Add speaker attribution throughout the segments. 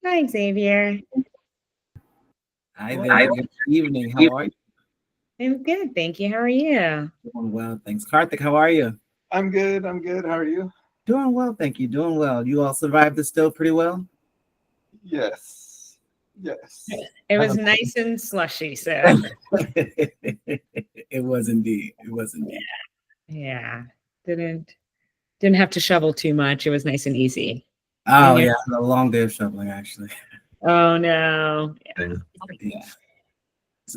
Speaker 1: Hi, Xavier.
Speaker 2: Hi there. Good evening. How are you?
Speaker 1: I'm good, thank you. How are you?
Speaker 2: Doing well, thanks. Karthik, how are you?
Speaker 3: I'm good. I'm good. How are you?
Speaker 2: Doing well, thank you. Doing well. You all survived the still pretty well?
Speaker 3: Yes. Yes.
Speaker 1: It was nice and slushy, so
Speaker 2: It was indeed. It was indeed.
Speaker 1: yeah. Didn't have to shovel too much. It was nice and easy.
Speaker 2: Oh
Speaker 1: And you're
Speaker 2: yeah, a long day of shoveling actually.
Speaker 1: oh no.
Speaker 2: Yeah.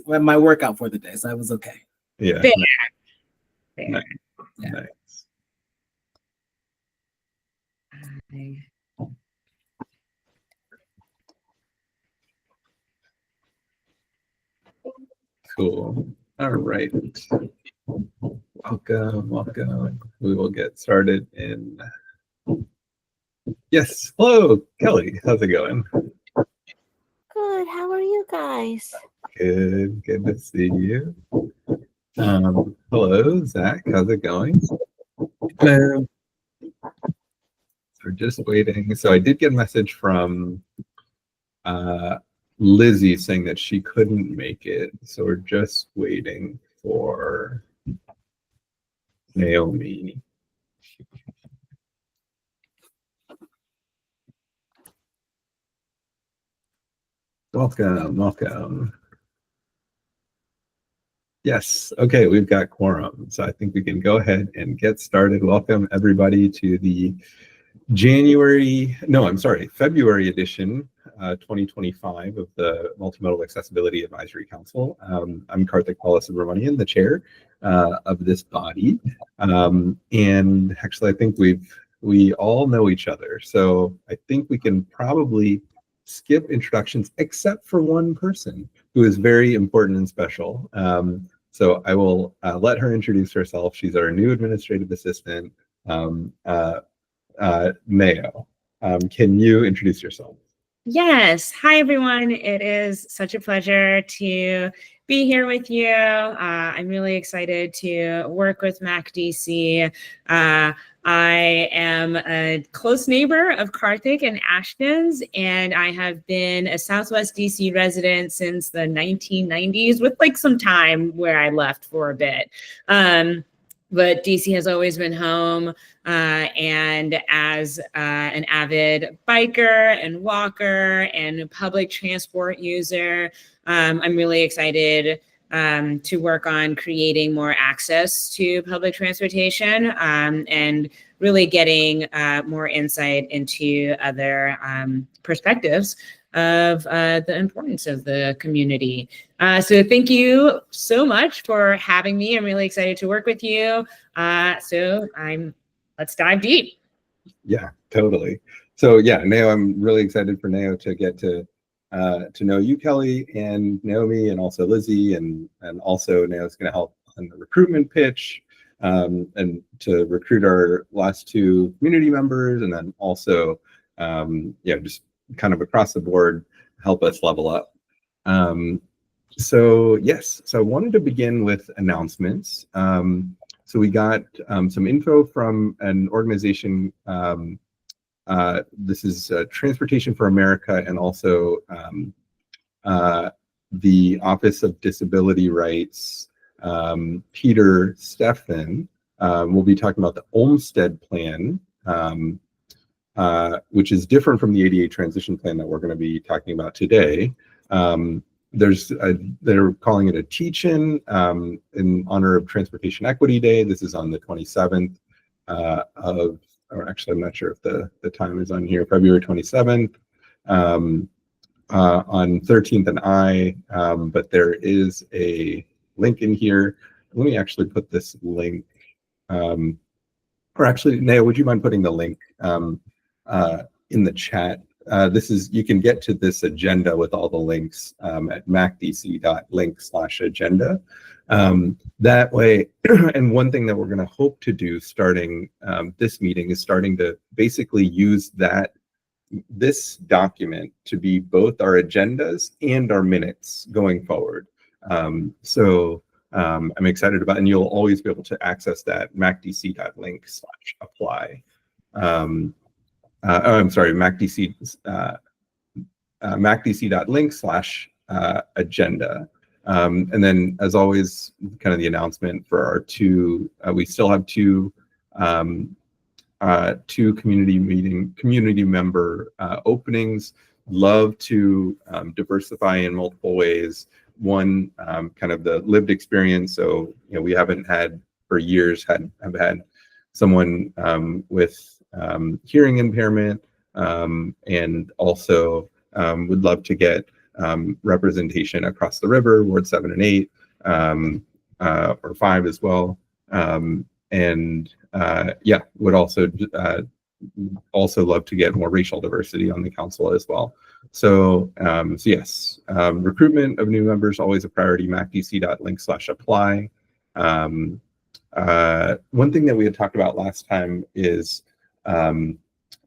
Speaker 2: Well, my workout for the day, so I was okay.
Speaker 3: Yeah.
Speaker 1: Fair,
Speaker 3: Nice.
Speaker 1: fair.
Speaker 2: Yeah.
Speaker 3: Nice.
Speaker 1: I-
Speaker 3: Cool. All right. Welcome. Welcome. We will get started in. Yes. Hello, Kelly. How's it going?
Speaker 4: Good. How are you guys?
Speaker 3: Good. Good to see you. Hello, Zach. How's it going?
Speaker 2: Hello.
Speaker 3: We're just waiting. So I did get a message from Lizzie saying that she couldn't make it. So we're just waiting for Naomi. Welcome, welcome. Yes, okay, we've got quorum. So I think we can go ahead and get started. Welcome everybody to the February edition 2025 of the Multimodal Accessibility Advisory Council. I'm Karthik Subramanian, the chair of this body. And actually, I think we all know each other. So I think we can probably skip introductions except for one person who is very important and special. So I will let her introduce herself. She's our new administrative assistant, Nao. Can you introduce yourself?
Speaker 1: Yes. Hi, everyone. It is such a pleasure to be here with you. I'm really excited to work with MAAC DC. I am a close neighbor of Karthik and Ashton's, and I have been a Southwest DC resident since the 1990s, with like some time where I left for a bit. But DC has always been home. And as an avid biker and walker and public transport user, I'm really excited to work on creating more access to public transportation and really getting more insight into other perspectives of the importance of the community. So thank you so much for having me. I'm really excited to work with you. Let's dive deep.
Speaker 3: Yeah, totally. So yeah, Nao, I'm really excited for Nao to get to know you, Kelly, and Naomi, and also Lizzie, and also Nao's going to help on the recruitment pitch and to recruit our last two community members, and then also just kind of across the board help us level up. So yes, so I wanted to begin with announcements. So we got some info from an organization. This is Transportation for America, and also the Office of Disability Rights. Peter Steffen will be talking about the Olmsted Plan, which is different from the ADA transition plan that we're going to be talking about today. They're calling it a teach-in in honor of Transportation Equity Day. This is on the 27th or actually, I'm not sure if the time is on here, February 27th, on 13th and I, but there is a link in here. Let me actually put this link, or actually, Nao, would you mind putting the link in the chat? You can get to this agenda with all the links at maacdc.link/agenda. That way, and one thing that we're going to hope to do starting this meeting is starting to basically use this document to be both our agendas and our minutes going forward. So I'm excited about, and you'll always be able to access that maacdc.link/apply. I'm sorry, MAAC DC macdc.link/agenda. And then, as always, kind of the announcement for our two, we still have two community member openings. Love to diversify in multiple ways. One, kind of the lived experience. So, we haven't had for years have had someone with hearing impairment, and also would love to get representation across the river, Ward 7 and 8, or 5 as well. Yeah, would also love to get more racial diversity on the council as well. So, yes, recruitment of new members always a priority. macdc.link/apply. One thing that we had talked about last time is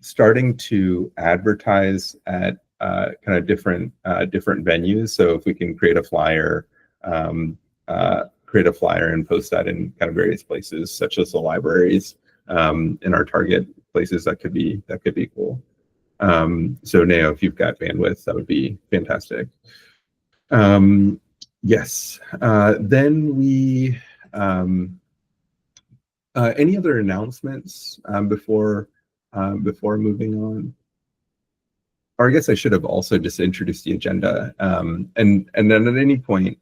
Speaker 3: starting to advertise at kind of different venues. So if we can create a flyer and post that in kind of various places, such as the libraries, in our target places, that could be cool. So Neo, if you've got bandwidth, that would be fantastic. Yes. Then we any other announcements before moving on? Or I guess I should have also just introduced the agenda. And then at any point,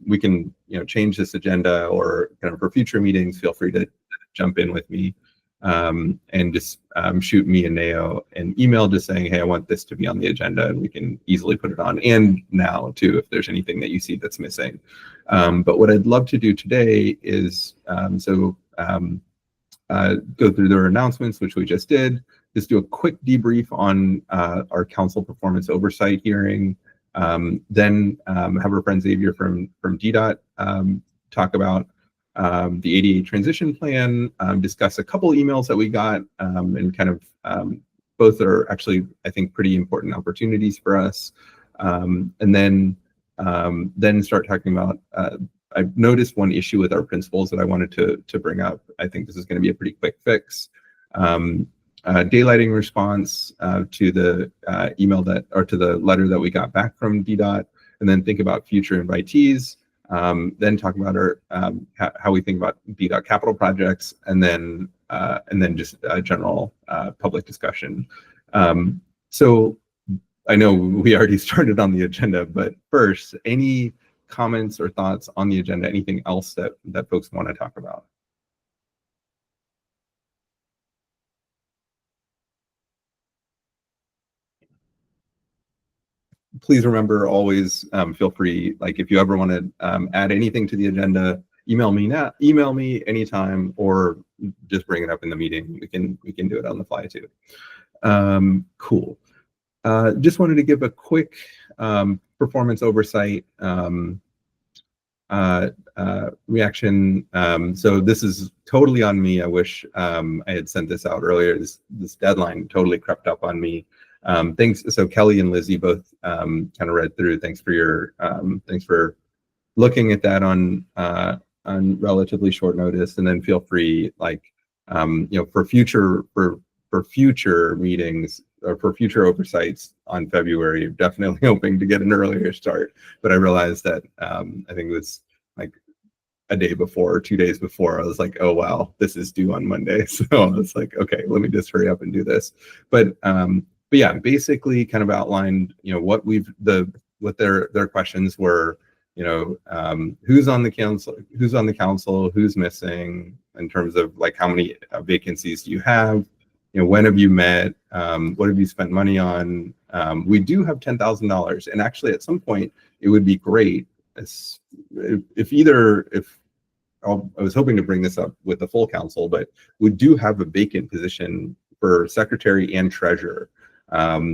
Speaker 3: we can change this agenda, or kind of for future meetings, feel free to jump in with me, and just shoot me and Neo an email just saying, hey, I want this to be on the agenda, and we can easily put it on. And now too, if there's anything that you see that's missing. But what I'd love to do today is go through their announcements, which we just did. Just do a quick debrief on our council performance oversight hearing. Then have our friend Xavier from DDOT talk about the ADA transition plan, discuss a couple emails that we got, and kind of both are actually, I think, pretty important opportunities for us. And then start talking about, I've noticed one issue with our principles that I wanted to bring up. I think this is going to be a pretty quick fix. Daylighting response to the email to the letter that we got back from DDOT, and then think about future invitees. Then talk about our how we think about DDOT capital projects, and then just general public discussion. So I know we already started on the agenda, but first, any comments or thoughts on the agenda? Anything else that folks want to talk about? Please remember, always feel free, like if you ever want to add anything to the agenda, email me anytime, or just bring it up in the meeting. We can do it on the fly too. Cool. Just wanted to give a quick performance oversight reaction. So this is totally on me. I wish I had sent this out earlier. This deadline totally crept up on me. Thanks. So Kelly and Lizzie both kind of read through. Thanks for looking at that on relatively short notice. And then feel free, like, for future meetings or for future oversights on February, definitely hoping to get an earlier start. But I realized that I think it was like a day before or 2 days before, I was like, oh wow, this is due on Monday. So I was like, okay, let me just hurry up and do this. But yeah, basically kind of outlined, what their questions were, who's on the council, who's missing, in terms of like how many vacancies do you have, when have you met, what have you spent money on. We do have $10,000, and actually at some point it would be great if I was hoping to bring this up with the full council, but we do have a vacant position for secretary and treasurer.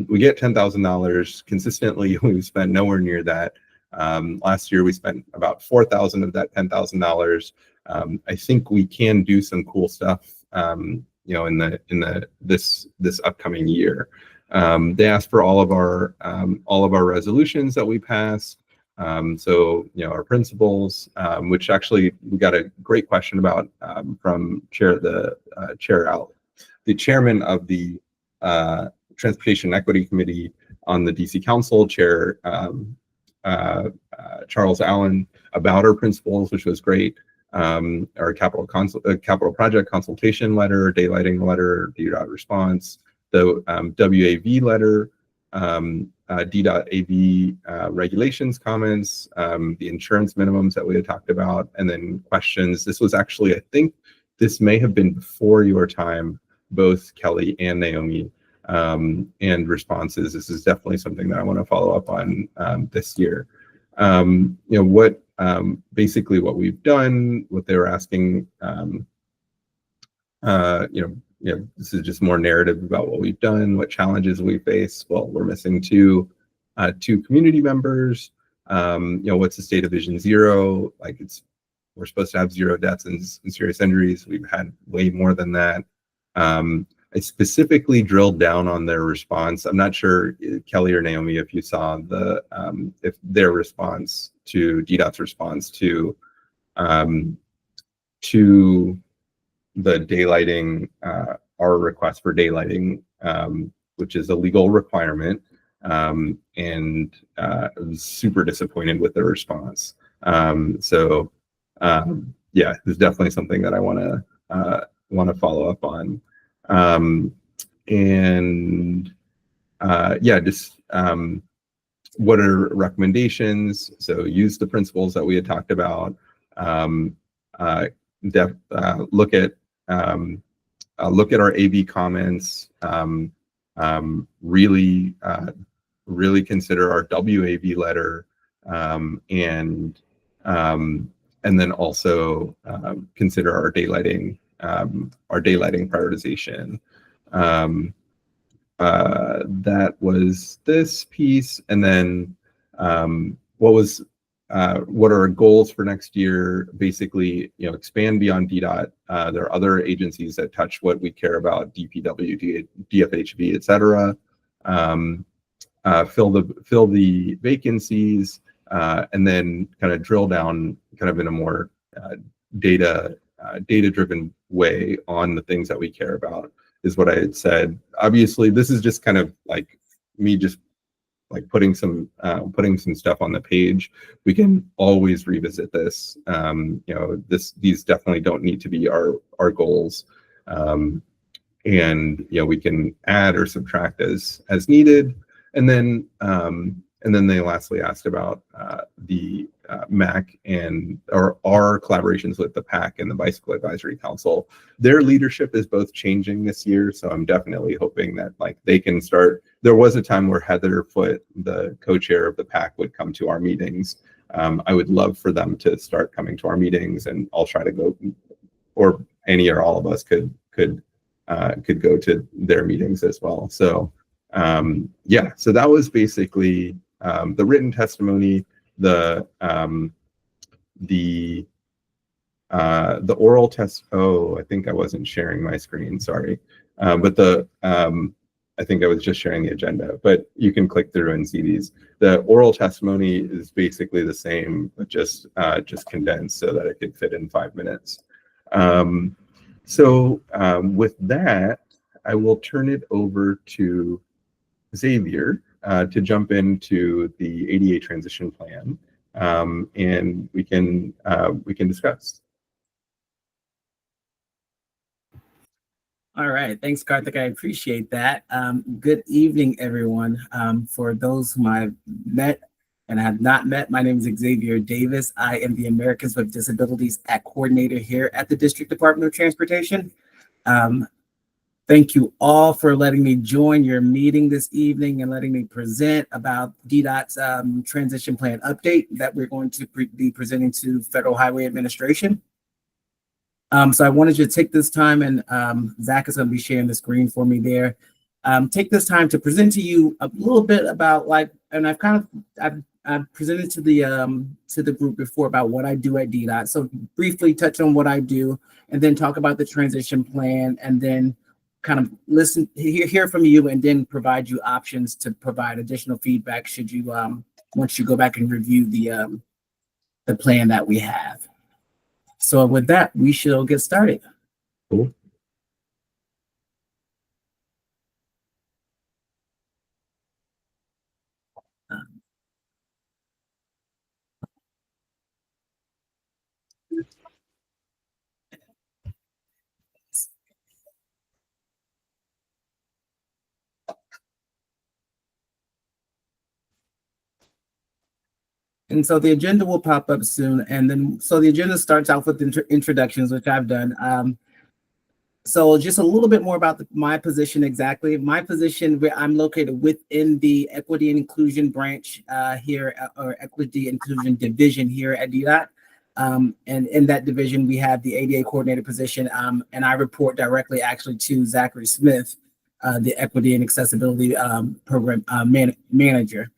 Speaker 3: We get $10,000 consistently. We've spent nowhere near that. Last year we spent about $4,000 of that $10,000. I think we can do some cool stuff, in this upcoming year. They asked for all of our resolutions that we passed. So our principles, which actually we got a great question about from the chairman of the Transportation Equity Committee, on the DC Council, Chair Charles Allen, about our principles, which was great. Our capital project consultation letter, daylighting letter, DDOT response, the WAV letter, D.AV regulations comments, the insurance minimums that we had talked about, and then questions. This was actually, I think this may have been before your time, both Kelly and Naomi, and responses. This is definitely something that I want to follow up on this year. What basically what we've done, what they were asking, this is just more narrative about what we've done, what challenges we face. Well, we're missing two community members. What's the state of Vision Zero? Like we're supposed to have 0 deaths and serious injuries. We've had way more than that. I specifically drilled down on their response. I'm not sure, Kelly or Naomi, if you saw if their response to DDOT's response to the daylighting, our request for daylighting, which is a legal requirement, and I was super disappointed with the response. Yeah, it's definitely something that I want to follow up on. What are recommendations? So use the principles that we had talked about. Look at our AV comments. Really consider our WAV letter, and then also consider our daylighting prioritization. That was this piece, and then what are our goals for next year? Basically, expand beyond DDOT. There are other agencies that touch what we care about: DPW, DFHV, etc. Fill the vacancies, and then kind of drill down, kind of in a more data-driven way on the things that we care about, is what I had said. Obviously, this is just kind of like me just like putting some stuff on the page. We can always revisit this. These definitely don't need to be our goals, and we can add or subtract as needed. And then they lastly asked about the MAAC and our collaborations with the PAC and the Bicycle Advisory Council. Their leadership is both changing this year, so I'm definitely hoping that they can start. There was a time where Heather Foote, the co-chair of the PAC, would come to our meetings. I would love for them to start coming to our meetings, and I'll try to go, or any or all of us could go to their meetings as well. So so that was basically the written testimony. The oral test. Oh, I think I wasn't sharing my screen. Sorry, but I think I was just sharing the agenda. But you can click through and see these. The oral testimony is basically the same, but just condensed so that it could fit in 5 minutes. With that, I will turn it over to Xavier to jump into the ADA transition plan, and we can discuss.
Speaker 2: All right, thanks, Karthik. I appreciate that. Good evening, everyone. For those whom I've met and have not met, my name is Xavier Davis. I am the Americans with Disabilities Act Coordinator here at the District Department of Transportation. Thank you all for letting me join your meeting this evening and letting me present about DDOT's transition plan update that we're going to be presenting to Federal Highway Administration. So I wanted you to take this time, and Zach is going to be sharing the screen for me there. Take this time to present to you a little bit about and I've presented to the group before about what I do at DDOT. So briefly touch on what I do, and then talk about the transition plan, and then kind of hear from you, and then provide you options to provide additional feedback should you once you go back and review the plan that we have. So with that, we shall get started.
Speaker 3: Cool.
Speaker 2: And so the agenda will pop up soon. And then, so the agenda starts off with introductions, which I've done. So just a little bit more about my position exactly. My position, where I'm located within the Equity and Inclusion branch here, or Equity Inclusion division here at DDOT. And in that division, we have the ADA coordinator position, and I report directly actually to Zachary Smith, the Equity and Accessibility program manager.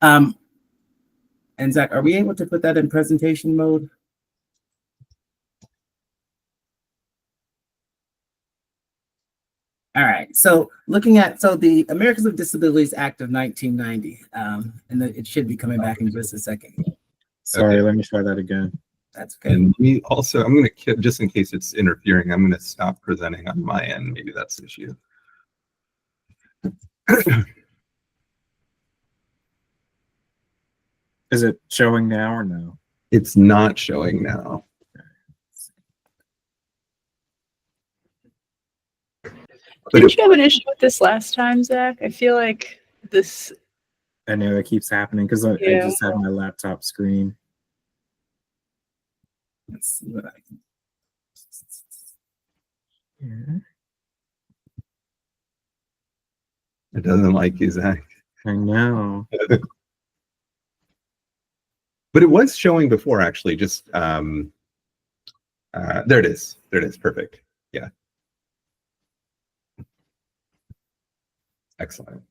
Speaker 2: And Zach, are we able to put that in presentation mode? All right, so looking at, the Americans with Disabilities Act of 1990, and it should be coming back in just a second.
Speaker 5: Sorry, let me try that again.
Speaker 2: That's okay.
Speaker 3: And we also, I'm going to, just in case it's interfering, I'm going to stop presenting on my end. Maybe that's the issue.
Speaker 5: Is it showing now or no?
Speaker 3: It's not showing now.
Speaker 6: Didn't you have an issue with this last time, Zach? I feel like this.
Speaker 5: I know that keeps happening because I just have my laptop screen.
Speaker 2: Let's see what I can.
Speaker 5: Yeah.
Speaker 3: It doesn't like you, Zach.
Speaker 5: I know.
Speaker 3: But it was showing before, actually. Just there it is. There it is. Perfect. Yeah. Excellent.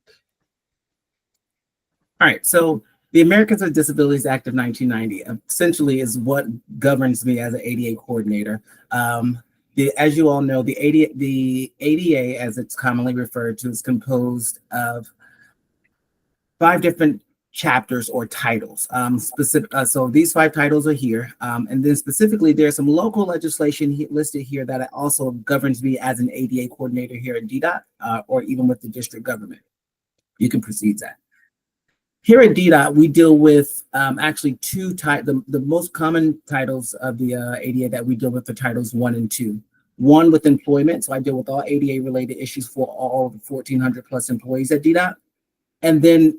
Speaker 2: All right, so the Americans with Disabilities Act of 1990 essentially is what governs me as an ADA coordinator. As you all know, the ADA, as it's commonly referred to, is composed of 5 different chapters or titles. So these 5 titles are here. And then specifically, there's some local legislation listed here that also governs me as an ADA coordinator here at DDOT, or even with the district government. You can proceed, Zach. Here at DDOT, we deal with actually 2 the most common titles of the ADA that we deal with are titles 1 and 2. 1 with employment, so I deal with all ADA related issues for all 1,400 plus employees at DDOT. And then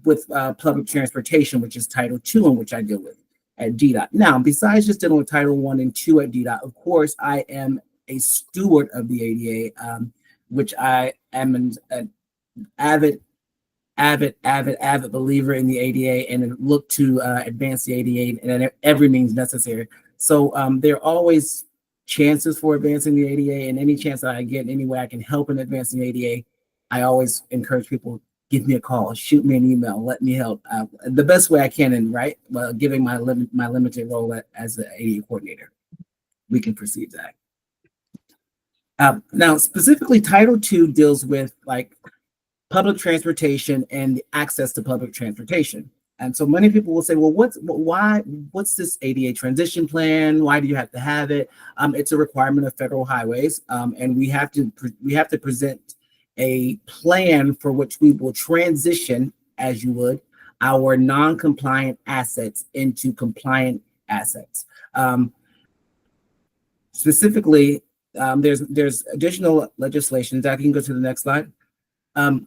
Speaker 2: with public transportation, which is Title 2, in which I deal with at DDOT. Now, besides just dealing with Title 1 and 2 at DDOT, of course, I am a steward of the ADA, which I am an avid believer in the ADA and look to advance the ADA in every means necessary. So there are always chances for advancing the ADA, and any chance that I get, any way I can help in advancing the ADA, I always encourage people, give me a call, shoot me an email, let me help the best way I can, and giving my limited role as the ADA coordinator. We can proceed, Zach. Now, specifically, Title 2 deals with public transportation and access to public transportation. And so many people will say, well, what's this ADA transition plan? Why do you have to have it? It's a requirement of federal highways. And we have to present a plan for which we will transition, as you would, our non-compliant assets into compliant assets. Specifically, there's additional legislation. Zach, you can go to the next slide.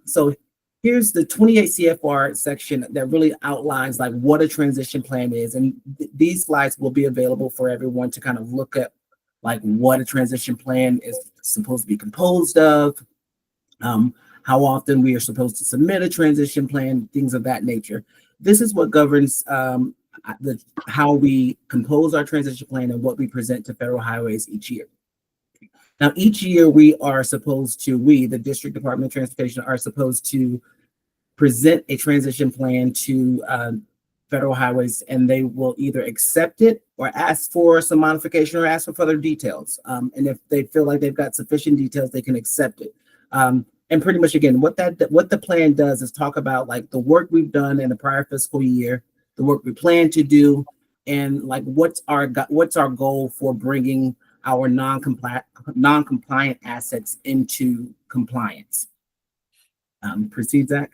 Speaker 2: So here's the 28 CFR section that really outlines what a transition plan is. And these slides will be available for everyone to kind of look at what a transition plan is supposed to be composed of, how often we are supposed to submit a transition plan, things of that nature. This is what governs how we compose our transition plan and what we present to federal highways each year. Now, each year we, the District Department of Transportation, are supposed to present a transition plan to federal highways, and they will either accept it or ask for some modification or ask for further details. And if they feel like they've got sufficient details, they can accept it. And pretty much, again, what the plan does is talk about the work we've done in the prior fiscal year, the work we plan to do, and what's our goal for bringing our non-compliant assets into compliance. Proceed, Zach.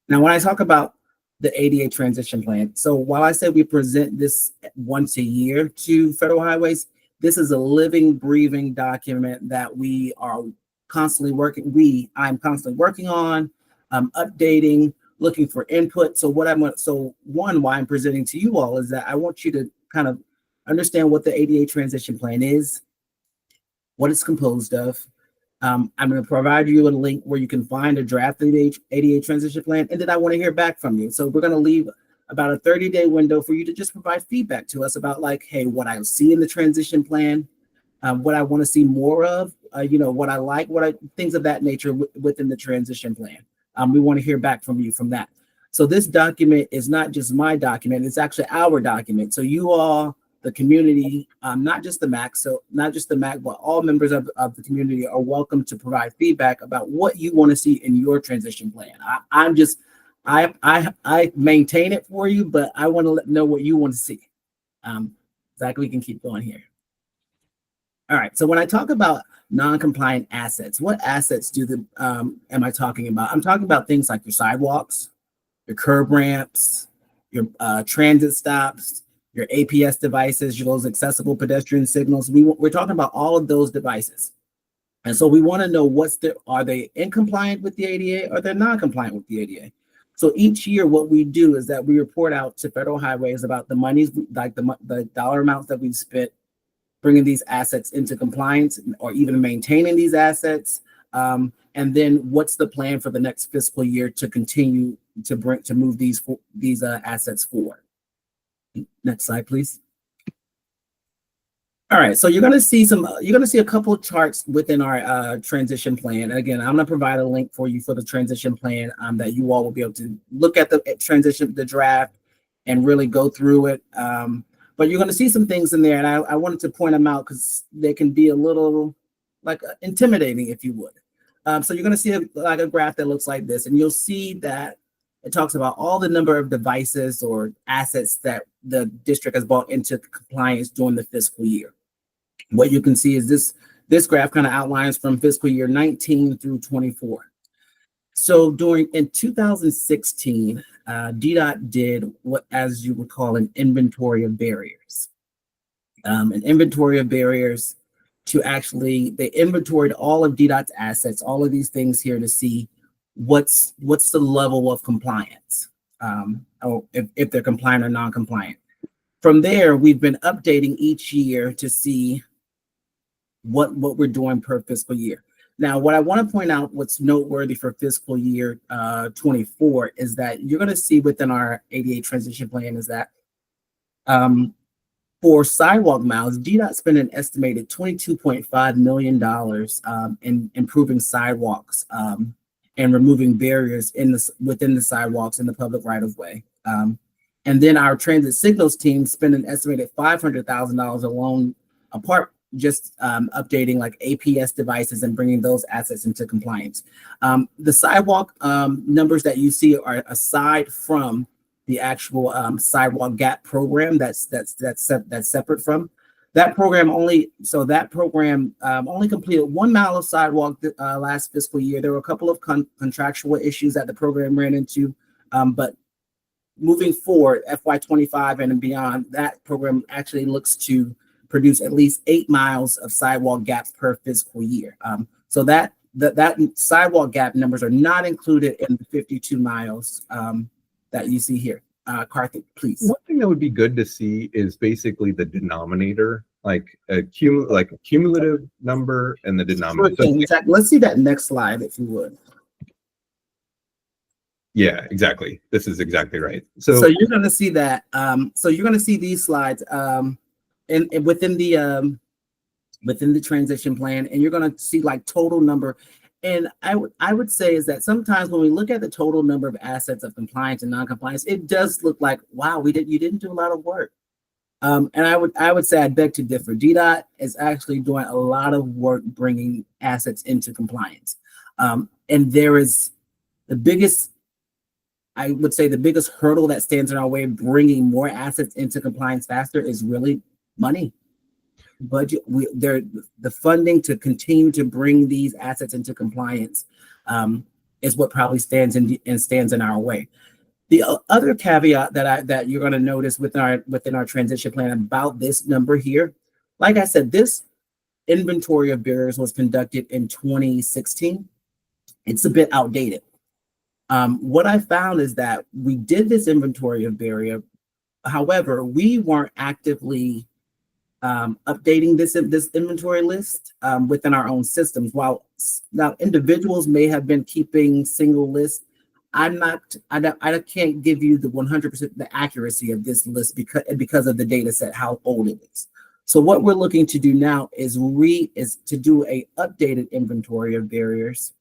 Speaker 2: Now, when I talk about the ADA transition plan, so while I said we present this once a year to federal highways, this is a living, breathing document that we are constantly working. I'm constantly working on, updating. looking for input. So why I'm presenting to you all is that I want you to kind of understand what the ADA transition plan is, what it's composed of. I'm going to provide you a link where you can find a draft ADA transition plan, and then I want to hear back from you. So we're going to leave about a 30-day window for you to just provide feedback to us about like, hey, what I see in the transition plan, what I want to see more of, what I like, things of that nature within the transition plan. We want to hear back from you from that. So this document is not just my document, it's actually our document. So you all, the community, not just the MAAC, but all members of the community are welcome to provide feedback about what you want to see in your transition plan. I maintain it for you, but I want to know what you want to see. Zach, we can keep going here. All right, so when I talk about non-compliant assets, what assets am I talking about? I'm talking about things like your sidewalks, your curb ramps, your transit stops, your APS devices, those accessible pedestrian signals. We're talking about all of those devices. And so we want to know are they in compliant with the ADA or they're non-compliant with the ADA? So each year what we do is that we report out to Federal Highways about the monies, like the dollar amounts that we've spent bringing these assets into compliance or even maintaining these assets. And then what's the plan for the next fiscal year to continue to move these assets forward. Next slide, please. All right, so you're going to see a couple of charts within our transition plan. Again, I'm going to provide a link for you for the transition plan that you all will be able to look at the draft and really go through it. But you're going to see some things in there, and I wanted to point them out because they can be a little like intimidating, if you would. So you're going to see a graph that looks like this, and you'll see that it talks about all the number of devices or assets that the district has brought into compliance during the fiscal year. What you can see is this graph kind of outlines from fiscal year 19 through 24. So in 2016, DDOT did what, as you would call, an inventory of barriers. An inventory of barriers they inventoried all of DDOT's assets, all of these things here to see what's the level of compliance, or if they're compliant or non-compliant. From there, we've been updating each year to see what we're doing per fiscal year. Now, what I want to point out, what's noteworthy for fiscal year 24 is that you're going to see within our ADA transition plan is that for sidewalk miles, DDOT spent an estimated $22.5 million in improving sidewalks and removing barriers within the sidewalks in the public right-of-way. And then our transit signals team spent an estimated $500,000 alone, apart just updating like APS devices and bringing those assets into compliance. The sidewalk numbers that you see are aside from the actual sidewalk gap program that's separate from that program. Only completed 1 mile of sidewalk last fiscal year. There were a couple of contractual issues that the program ran into, but moving forward, FY25 and beyond, that program actually looks to produce at least 8 miles of sidewalk gaps per fiscal year. So that sidewalk gap numbers are not included in the 52 miles that you see here. Karthik, please.
Speaker 3: One thing that would be good to see is basically the denominator, like a cumulative number and the denominator.
Speaker 2: Sure, exactly. Let's see that next slide, if you would.
Speaker 3: Yeah, exactly. This is exactly right. So
Speaker 2: you're going to see that. So you're going to see these slides within the transition plan, and you're going to see like total number. And I would say is that sometimes when we look at the total number of assets of compliance and non-compliance, it does look like, wow, you didn't do a lot of work. And I would say I beg to differ. DDOT is actually doing a lot of work bringing assets into compliance. And there is the biggest hurdle that stands in our way of bringing more assets into compliance faster is really money. Budget. The funding to continue to bring these assets into compliance is what probably stands in our way. The other caveat that you're going to notice within our transition plan about this number here, like I said, this inventory of barriers was conducted in 2016. It's a bit outdated. What I found is that we did this inventory of barrier. However, we weren't actively updating this inventory list within our own systems. While now individuals may have been keeping single lists, I can't give you the 100% the accuracy of this list because of the data set, how old it is. So what we're looking to do now is to do a updated inventory of barriers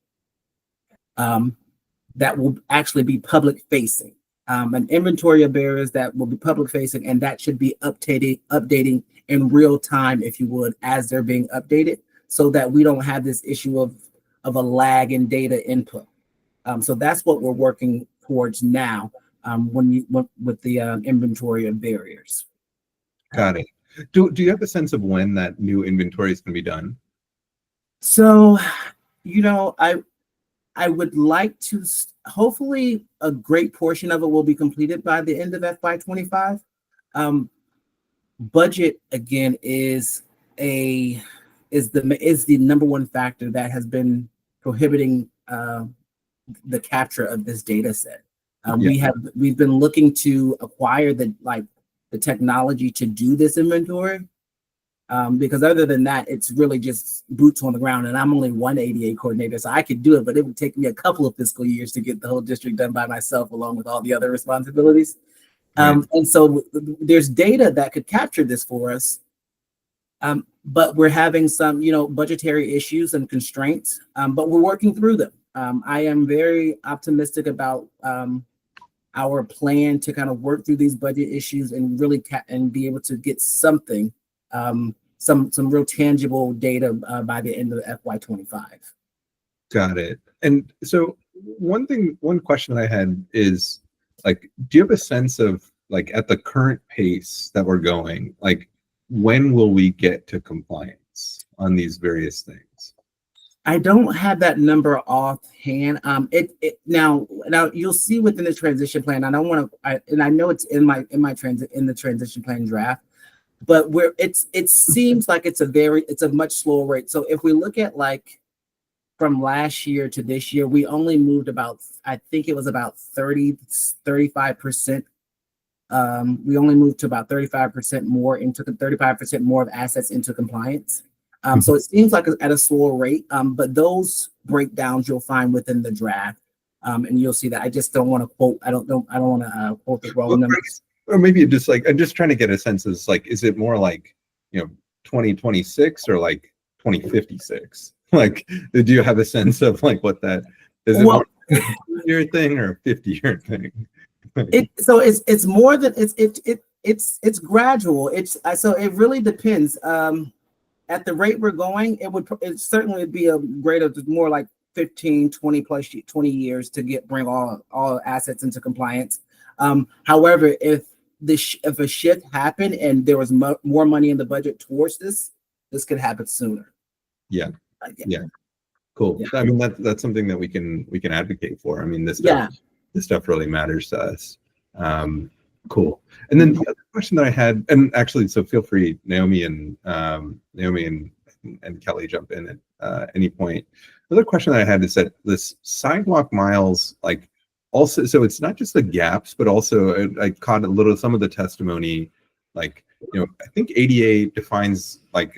Speaker 2: that will actually be public facing. An inventory of barriers that will be public facing, and that should be updating in real time, if you would, as they're being updated, so that we don't have this issue of a lag in data input. So that's what we're working towards now with the inventory of barriers.
Speaker 3: Got it. Do you have a sense of when that new inventory is going to be done?
Speaker 2: So, I would like to, hopefully a great portion of it will be completed by the end of FY25. Budget again is the number one factor that has been prohibiting the capture of this data set. We've been looking to acquire the technology to do this inventory. Because other than that, it's really just boots on the ground, and I'm only one ADA coordinator, so I could do it, but it would take me a couple of fiscal years to get the whole district done by myself, along with all the other responsibilities. Right. And so there's data that could capture this for us, but we're having some, budgetary issues and constraints, but we're working through them. I am very optimistic about our plan to kind of work through these budget issues and really and be able to get something. Some real tangible data by the end of FY25.
Speaker 3: Got it. And so one question I had is, do you have a sense of, at the current pace that we're going, when will we get to compliance on these various things?
Speaker 2: I don't have that number offhand. Now you'll see within the transition plan. I don't want to, and I know it's in the transition plan draft. But it seems like it's a much slower rate. So if we look at from last year to this year, we only moved I think it was about 35%. We only moved to about 35% more into 35% more of assets into compliance. So it seems like at a slower rate, but those breakdowns you'll find within the draft, and you'll see that. I just don't want to quote. I don't want to quote the wrong numbers.
Speaker 3: Or maybe just I'm just trying to get a sense of is it more 2026 or 2056? Do you have a sense of what that is? It more a 50-year thing or a 50-year thing?
Speaker 2: It's more than it's gradual. So it really depends. At the rate we're going, it certainly be a rate of more like 15, 20 years to bring all assets into compliance. However, if a shift happened and there was more money in the budget towards this could happen sooner.
Speaker 3: Yeah. Cool. Yeah. I mean, that's something that we can advocate for. I mean, this stuff really matters to us. Cool. And then the other question that I had, and actually, so feel free, Naomi and Kelly, jump in at any point. The other question that I had is that this sidewalk miles, also, so it's not just the gaps, but also I caught some of the testimony, I think ADA defines a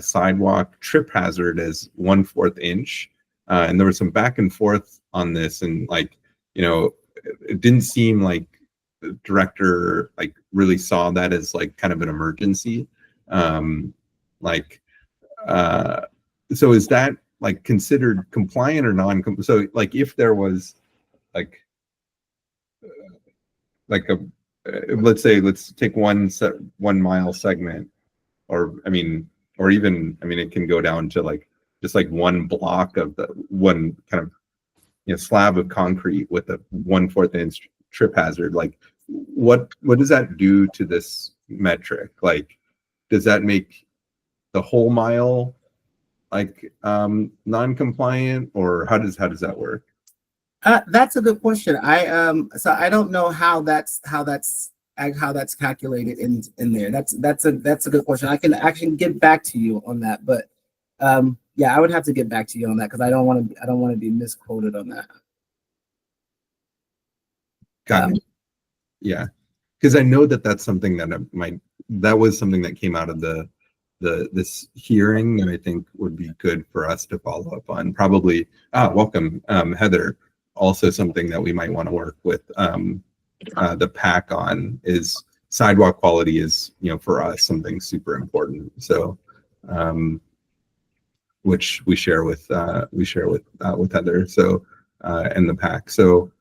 Speaker 3: sidewalk trip hazard as 1/4 inch, and there was some back and forth on this, and it didn't seem like the director really saw that as kind of an emergency, so is that considered compliant or non-compliant? So if there was let's take 1 mile segment, or even it can go down to just one block of the one kind of slab of concrete with a 1/4 inch trip hazard. What does that do to this metric? Does that make the whole mile non-compliant, or how does that work?
Speaker 2: That's a good question. So I don't know how that's calculated in there. That's a good question. I can actually get back to you on that, but Yeah, I would have to get back to you on that because I don't want to be misquoted on that.
Speaker 3: Got it. Yeah, because I know that that's something that was something that came out of this hearing that I think would be good for us to follow up on. Probably, welcome, Heather. Also, something that we might want to work with the MAAC on is sidewalk quality is, for us something super important. So, which we share with Heather. So, and the MAAC. So.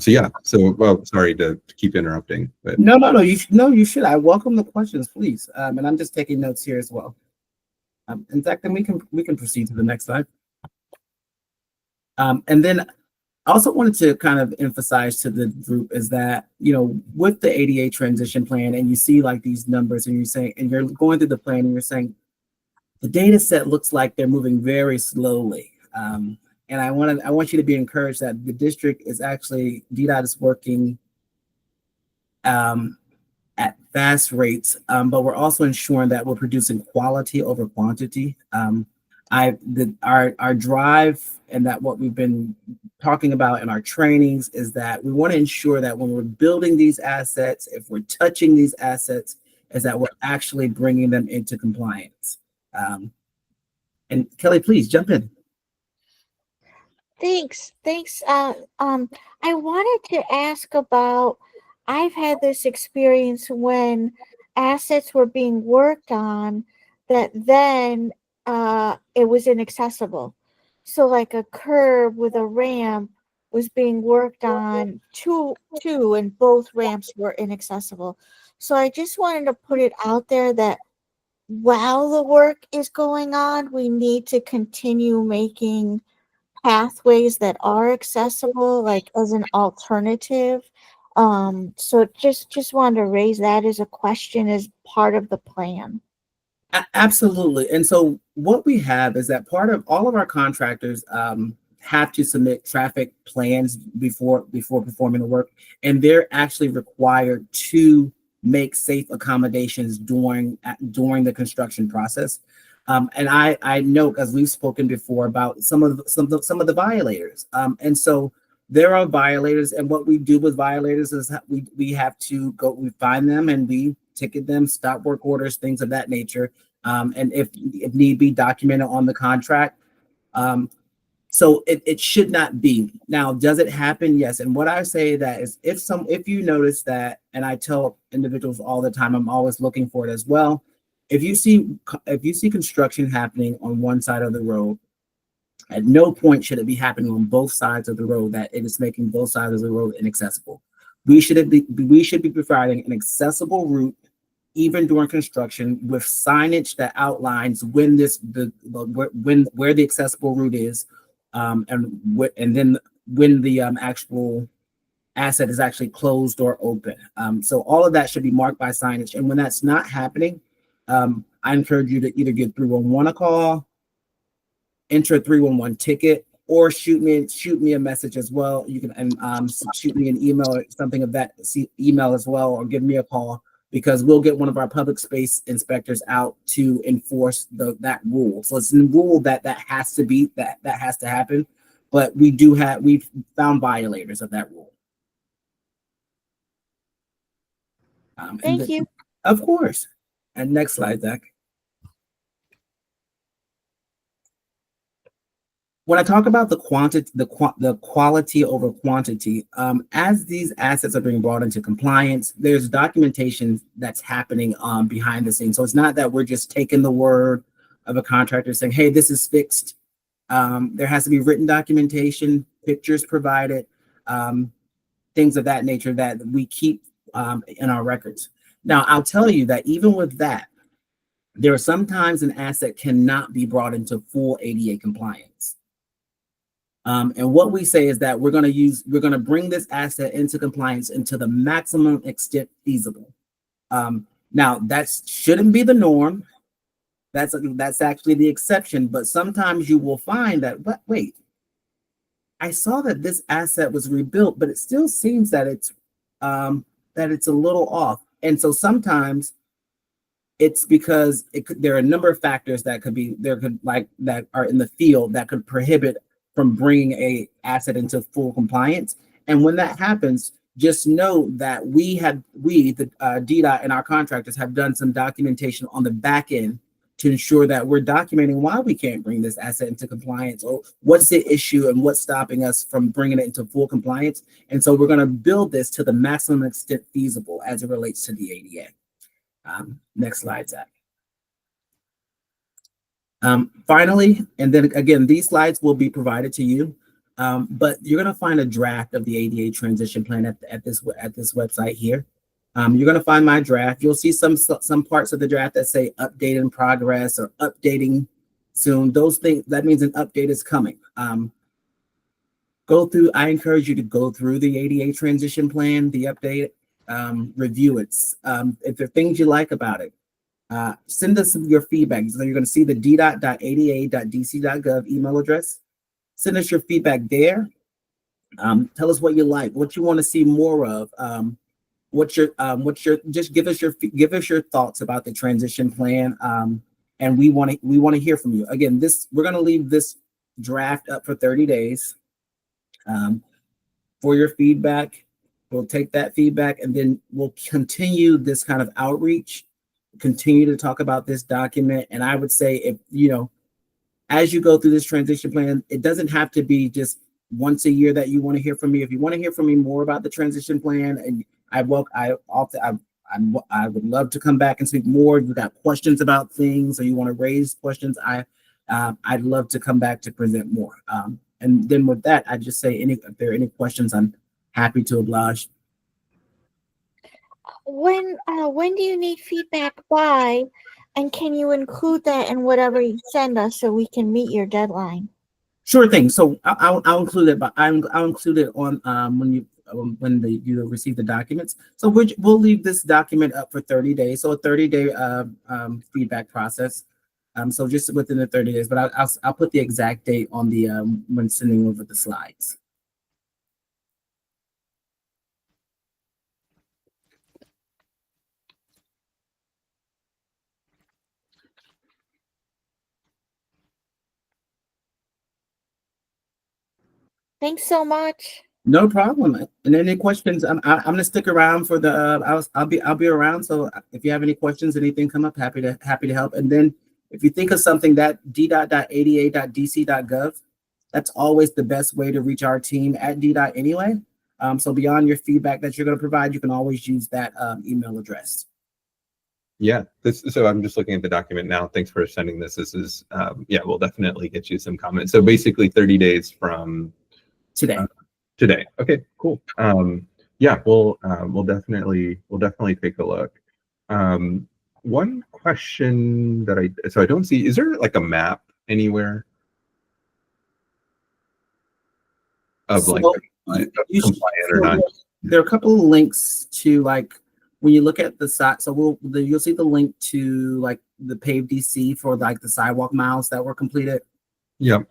Speaker 3: Yeah. So, well, sorry to keep interrupting, but
Speaker 2: No. You should. I welcome the questions, please. And I'm just taking notes here as well. In fact, then we can proceed to the next slide. And then I also wanted to kind of emphasize to the group is that, with the ADA transition plan, and you see like these numbers, and you're going through the plan, and you're saying the data set looks like they're moving very slowly. And I want you to be encouraged that the district is actually, DDOT is working at fast rates, but we're also ensuring that we're producing quality over quantity. Our drive and that what we've been talking about in our trainings is that we want to ensure that when we're building these assets, if we're touching these assets, is that we're actually bringing them into compliance. And Kelly, please jump in.
Speaker 4: Thanks. I wanted to ask about, I've had this experience when assets were being worked on that then it was inaccessible. So like a curb with a ramp was being worked on, two, and both ramps were inaccessible. So I just wanted to put it out there that while the work is going on, we need to continue making pathways that are accessible, like as an alternative. So just wanted to raise that as a question as part of the plan.
Speaker 2: Absolutely. And so what we have is that part of all of our contractors have to submit traffic plans before performing the work, and they're actually required to make safe accommodations during the construction process. And I know, as we've spoken before, about some of the violators. And so there are violators, and what we do with violators is we have to go, we find them and we ticket them, stop work orders, things of that nature. And if need be, documented on the contract. So it should not be. Now, does it happen? Yes. And what I say that is if you notice that, and I tell individuals all the time, I'm always looking for it as well. If you see construction happening on one side of the road, at no point should it be happening on both sides of the road that it is making both sides of the road inaccessible. We should be providing an accessible route even during construction with signage that outlines when where the accessible route is, and then when the actual asset is actually closed or open. So all of that should be marked by signage. And when that's not happening, I encourage you to either give 311 a call, enter a 311 ticket, or shoot me a message as well. You can shoot me an email or something of that email as well, or give me a call, because we'll get one of our public space inspectors out to enforce that rule. So it's a rule that has to happen, but we've found violators of that rule.
Speaker 4: Thank you.
Speaker 2: Of course. And next slide, Zach. When I talk about the quality over quantity, as these assets are being brought into compliance, there's documentation that's happening behind the scenes. So it's not that we're just taking the word of a contractor saying, "Hey, this is fixed." There has to be written documentation, pictures provided, things of that nature that we keep in our records. Now, I'll tell you that even with that, there are sometimes an asset cannot be brought into full ADA compliance. And what we say is that we're going to bring this asset into compliance into the maximum extent feasible. Now, that shouldn't be the norm. That's actually the exception. But sometimes you will find that, wait, I saw that this asset was rebuilt, but it still seems that it's a little off. And so sometimes it's because there are a number of factors that that are in the field that could prohibit from bringing a asset into full compliance. And when that happens, just know that the DDOT and our contractors have done some documentation on the back end to ensure that we're documenting why we can't bring this asset into compliance, or what's the issue and what's stopping us from bringing it into full compliance. And so we're going to build this to the maximum extent feasible as it relates to the ADA. Next slide, Zach. Finally, and then again, these slides will be provided to you, but you're going to find a draft of the ADA transition plan at this website here. You're going to find my draft. You'll see some parts of the draft that say update in progress or updating soon. Those things, that means an update is coming. I encourage you to go through the ADA transition plan, the update, review it. If there are things you like about it, send us your feedback. So you're going to see the d.ada.dc.gov email address. Send us your feedback there. Tell us what you like, what you want to see more of. Just give us your thoughts about the transition plan. And we want to hear from you. Again, we're going to leave this draft up for 30 days for your feedback. We'll take that feedback and then we'll continue this kind of outreach, continue to talk about this document. And I would say, if as you go through this transition plan, it doesn't have to be just once a year that you want to hear from me. If you want to hear from me more about the transition plan, and I would love to come back and speak more. If you got questions about things or you want to raise questions, I'd love to come back to present more. And then with that, I just say, if there are any questions, I'm happy to oblige.
Speaker 4: When do you need feedback by, and can you include that in whatever you send us so we can meet your deadline?
Speaker 2: Sure thing. So I'll include it, but I'll include it on when you receive the documents. So we'll leave this document up for 30 days. So a 30-day feedback process. So just within the 30 days, but I'll put the exact date on the when sending over the slides.
Speaker 4: Thanks so much.
Speaker 2: No problem. And any questions? I'm gonna stick around for the. I'll be around. So if you have any questions, anything come up, happy to help. And then if you think of something, that d.ada.dc.gov, that's always the best way to reach our team at DDOT anyway. So beyond your feedback that you're going to provide, you can always use that email address.
Speaker 3: Yeah, so I'm just looking at the document now. Thanks for sending this. This is we'll definitely get you some comments. So basically 30 days from
Speaker 2: Today.
Speaker 3: Today. Okay, cool. We'll definitely take a look. One question that I don't see, is there like a map anywhere of compliant or not?
Speaker 2: There are a couple of links to, like, when you look at the site. So you'll see the link to like the paved DC for like the sidewalk miles that were completed.
Speaker 3: Yep.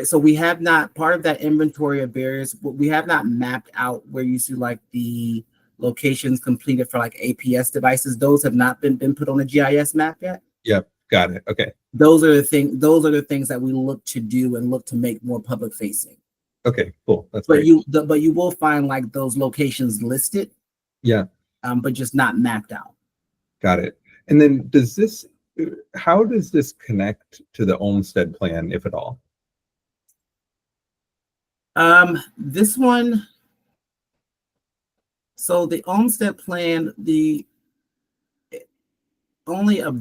Speaker 2: So we have not, part of that inventory of barriers, we have not mapped out where you see like the locations completed for like APS devices. Those have not been put on the GIS map yet.
Speaker 3: Yep, got it. Okay.
Speaker 2: Those are the things that we look to do and look to make more public facing.
Speaker 3: Okay, cool. That's
Speaker 2: but
Speaker 3: great.
Speaker 2: But you will find like those locations listed.
Speaker 3: Yeah.
Speaker 2: But just not mapped out. Got
Speaker 3: it. And then how does this connect to the Olmsted plan, if at all?
Speaker 2: This one, so the Olmsted plan, only a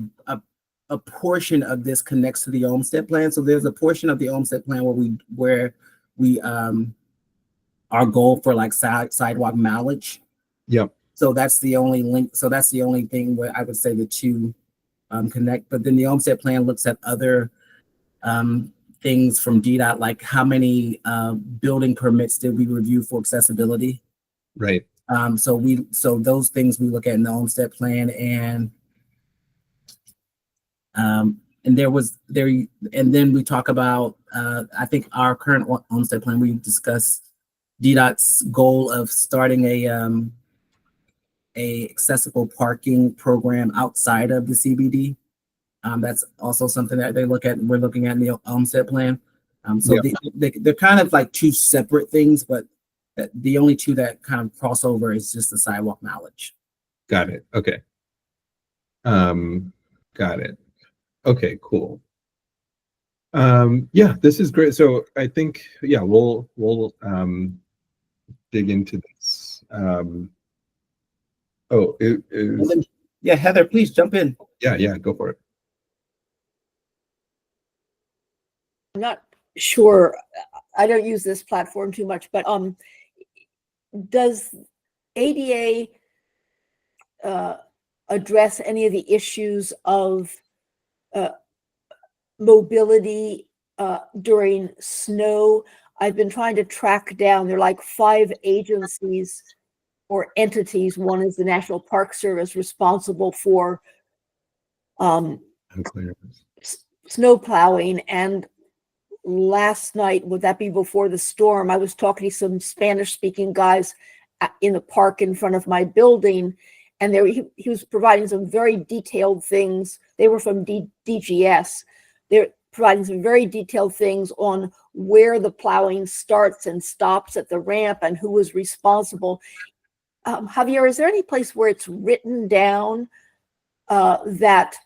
Speaker 2: portion of this connects to the Olmsted plan. So there's a portion of the Olmsted plan where we our goal for like sidewalk mileage.
Speaker 3: Yep.
Speaker 2: So that's the only link. So that's the only thing where I would say the two connect. But then the Olmsted plan looks at other things from DDOT, like how many building permits did we review for accessibility?
Speaker 3: Right.
Speaker 2: So those things we look at in the Olmsted plan, and then we talk about I think our current Olmsted plan, we discuss DDOT's goal of starting a accessible parking program outside of the CBD. That's also something that we're looking at in the Olmsted plan. So they're kind of like two separate things, but the only two that kind of cross over is just the sidewalk knowledge.
Speaker 3: Got it. Okay. Got it. Okay, cool. Yeah, this is great. So I think, yeah, we'll dig into this.
Speaker 2: Yeah, Heather, please jump in.
Speaker 3: Yeah, go for it.
Speaker 7: I'm not sure. I don't use this platform too much, but does ADA address any of the issues of mobility during snow? I've been trying to track down, there are like 5 agencies or entities. One is the National Park Service, responsible for snow plowing. And last night, would that be before the storm, I was talking to some Spanish-speaking guys in the park in front of my building, and he was providing some very detailed things. They were from DGS. They're providing some very detailed things on where the plowing starts and stops at the ramp and who was responsible. Javier, is there any place where it's written down that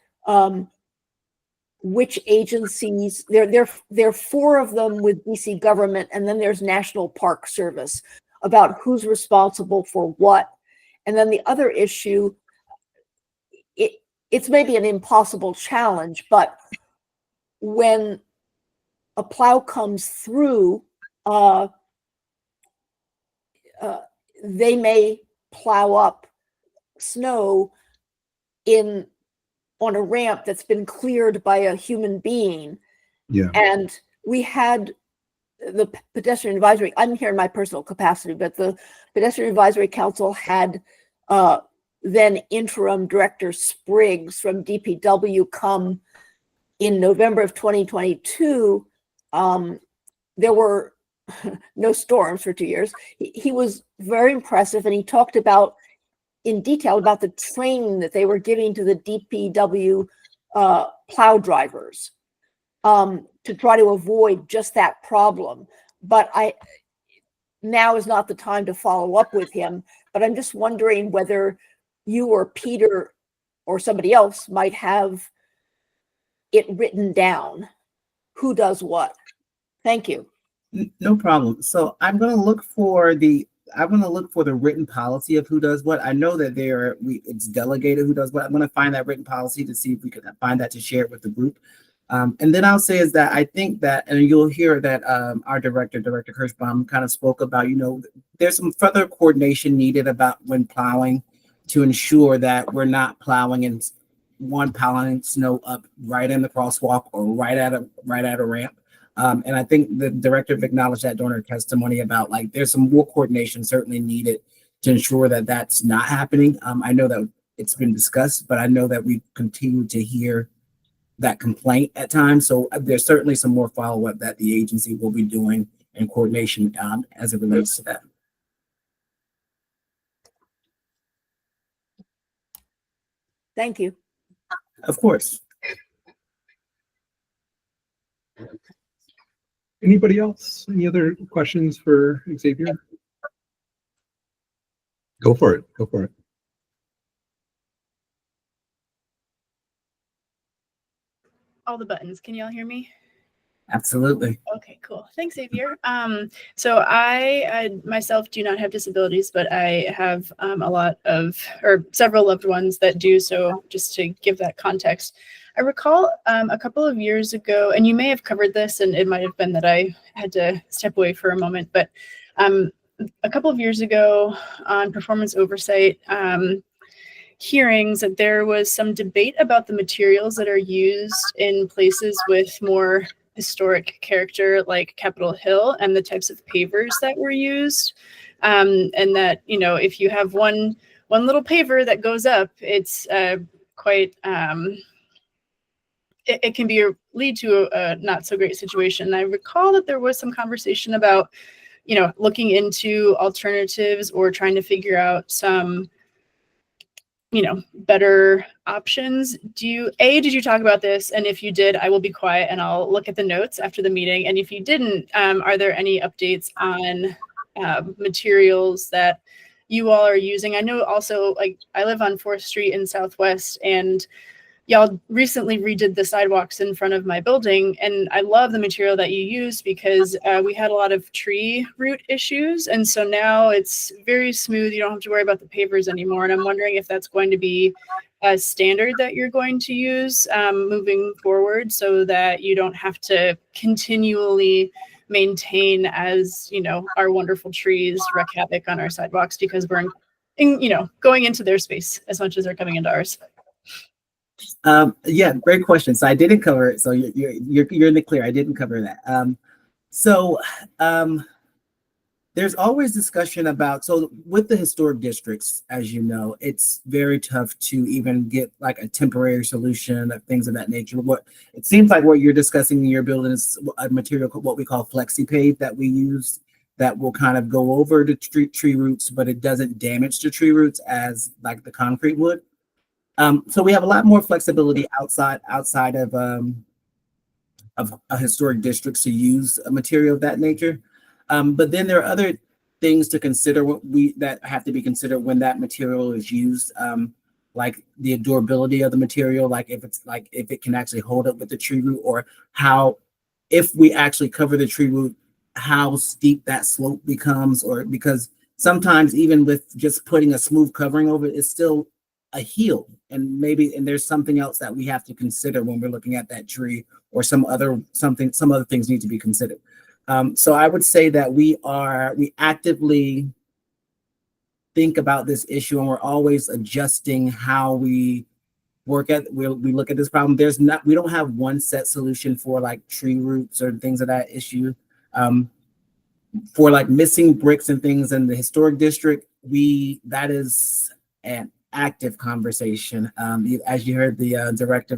Speaker 7: which agencies, there are 4 of them with DC government, and then there's National Park Service, about who's responsible for what? And then the other issue, it's maybe an impossible challenge, but when a plow comes through, they may plow up snow on a ramp that's been cleared by a human being.
Speaker 3: Yeah.
Speaker 7: And we had the pedestrian advisory, I'm here in my personal capacity, but the pedestrian advisory council had then interim director Spriggs from DPW come in November of 2022. There were no storms for 2 years. He was very impressive, and he talked about in detail about the training that they were giving to the DPW plow drivers to try to avoid just that problem. But now is not the time to follow up with him, but I'm just wondering whether you or Peter or somebody else might have it written down, who does what. Thank you.
Speaker 2: No problem. So I'm going to look for the written policy of who does what. I know that it's delegated who does what. I'm going to find that written policy to see if we can find that to share it with the group. And then I'll say is that I think that, and you'll hear that our Director Kirschbaum kind of spoke about, there's some further coordination needed about when plowing to ensure that we're not plowing snow up right in the crosswalk or right at a ramp. And I think the director acknowledged that during her testimony about there's some more coordination certainly needed to ensure that that's not happening. I know that it's been discussed, but I know that we continue to hear that complaint at times. So there's certainly some more follow-up that the agency will be doing in coordination as it relates to that.
Speaker 7: Thank you.
Speaker 2: Of course.
Speaker 3: Anybody else? Any other questions for Xavier? Go for it.
Speaker 6: All the buttons. Can y'all hear me?
Speaker 2: Absolutely.
Speaker 6: Okay, cool. Thanks, Xavier. So I myself do not have disabilities, but I have several loved ones that do. So just to give that context, I recall a couple of years ago, and you may have covered this, and it might have been that I had to step away for a moment, but a couple of years ago on performance oversight hearings, that there was some debate about the materials that are used in places with more historic character like Capitol Hill and the types of pavers that were used, and that if you have one little paver that goes up, it's quite it can lead to a not so great situation. I recall that there was some conversation about looking into alternatives or trying to figure out some better options. Did you talk about this? And if you did, I will be quiet and I'll look at the notes after the meeting. And if you didn't, are there any updates on materials that you all are using? I know also, like, I live on 4th Street in Southwest, and y'all recently redid the sidewalks in front of my building, and I love the material that you used because we had a lot of tree root issues, and so now it's very smooth. You don't have to worry about the pavers anymore, and I'm wondering if that's going to be a standard that you're going to use moving forward, so that you don't have to continually maintain, as our wonderful trees wreak havoc on our sidewalks because we're going into their space as much as they're coming into ours.
Speaker 2: Yeah, great question. So I didn't cover it. So you're in the clear. I didn't cover that. There's always discussion about, so with the historic districts, as you know, it's very tough to even get like a temporary solution of things of that nature. What it seems like what you're discussing in your building is a material, what we call flexi pave, that we use that will kind of go over the tree roots, but it doesn't damage the tree roots as like the concrete would. So we have a lot more flexibility outside of a historic districts to use a material of that nature. But then there are other things to consider that have to be considered when that material is used, like the durability of the material, like if it can actually hold up with the tree root, or if we actually cover the tree root, how steep that slope becomes, or because sometimes even with just putting a smooth covering over it, it's still a hill, and there's something else that we have to consider when we're looking at that tree, or some other things need to be considered. So I would say that we actively think about this issue, and we're always adjusting how we we look at this problem. We don't have one set solution for like tree roots or things of that issue. For like missing bricks and things in the historic district, that is an active conversation. As you heard the director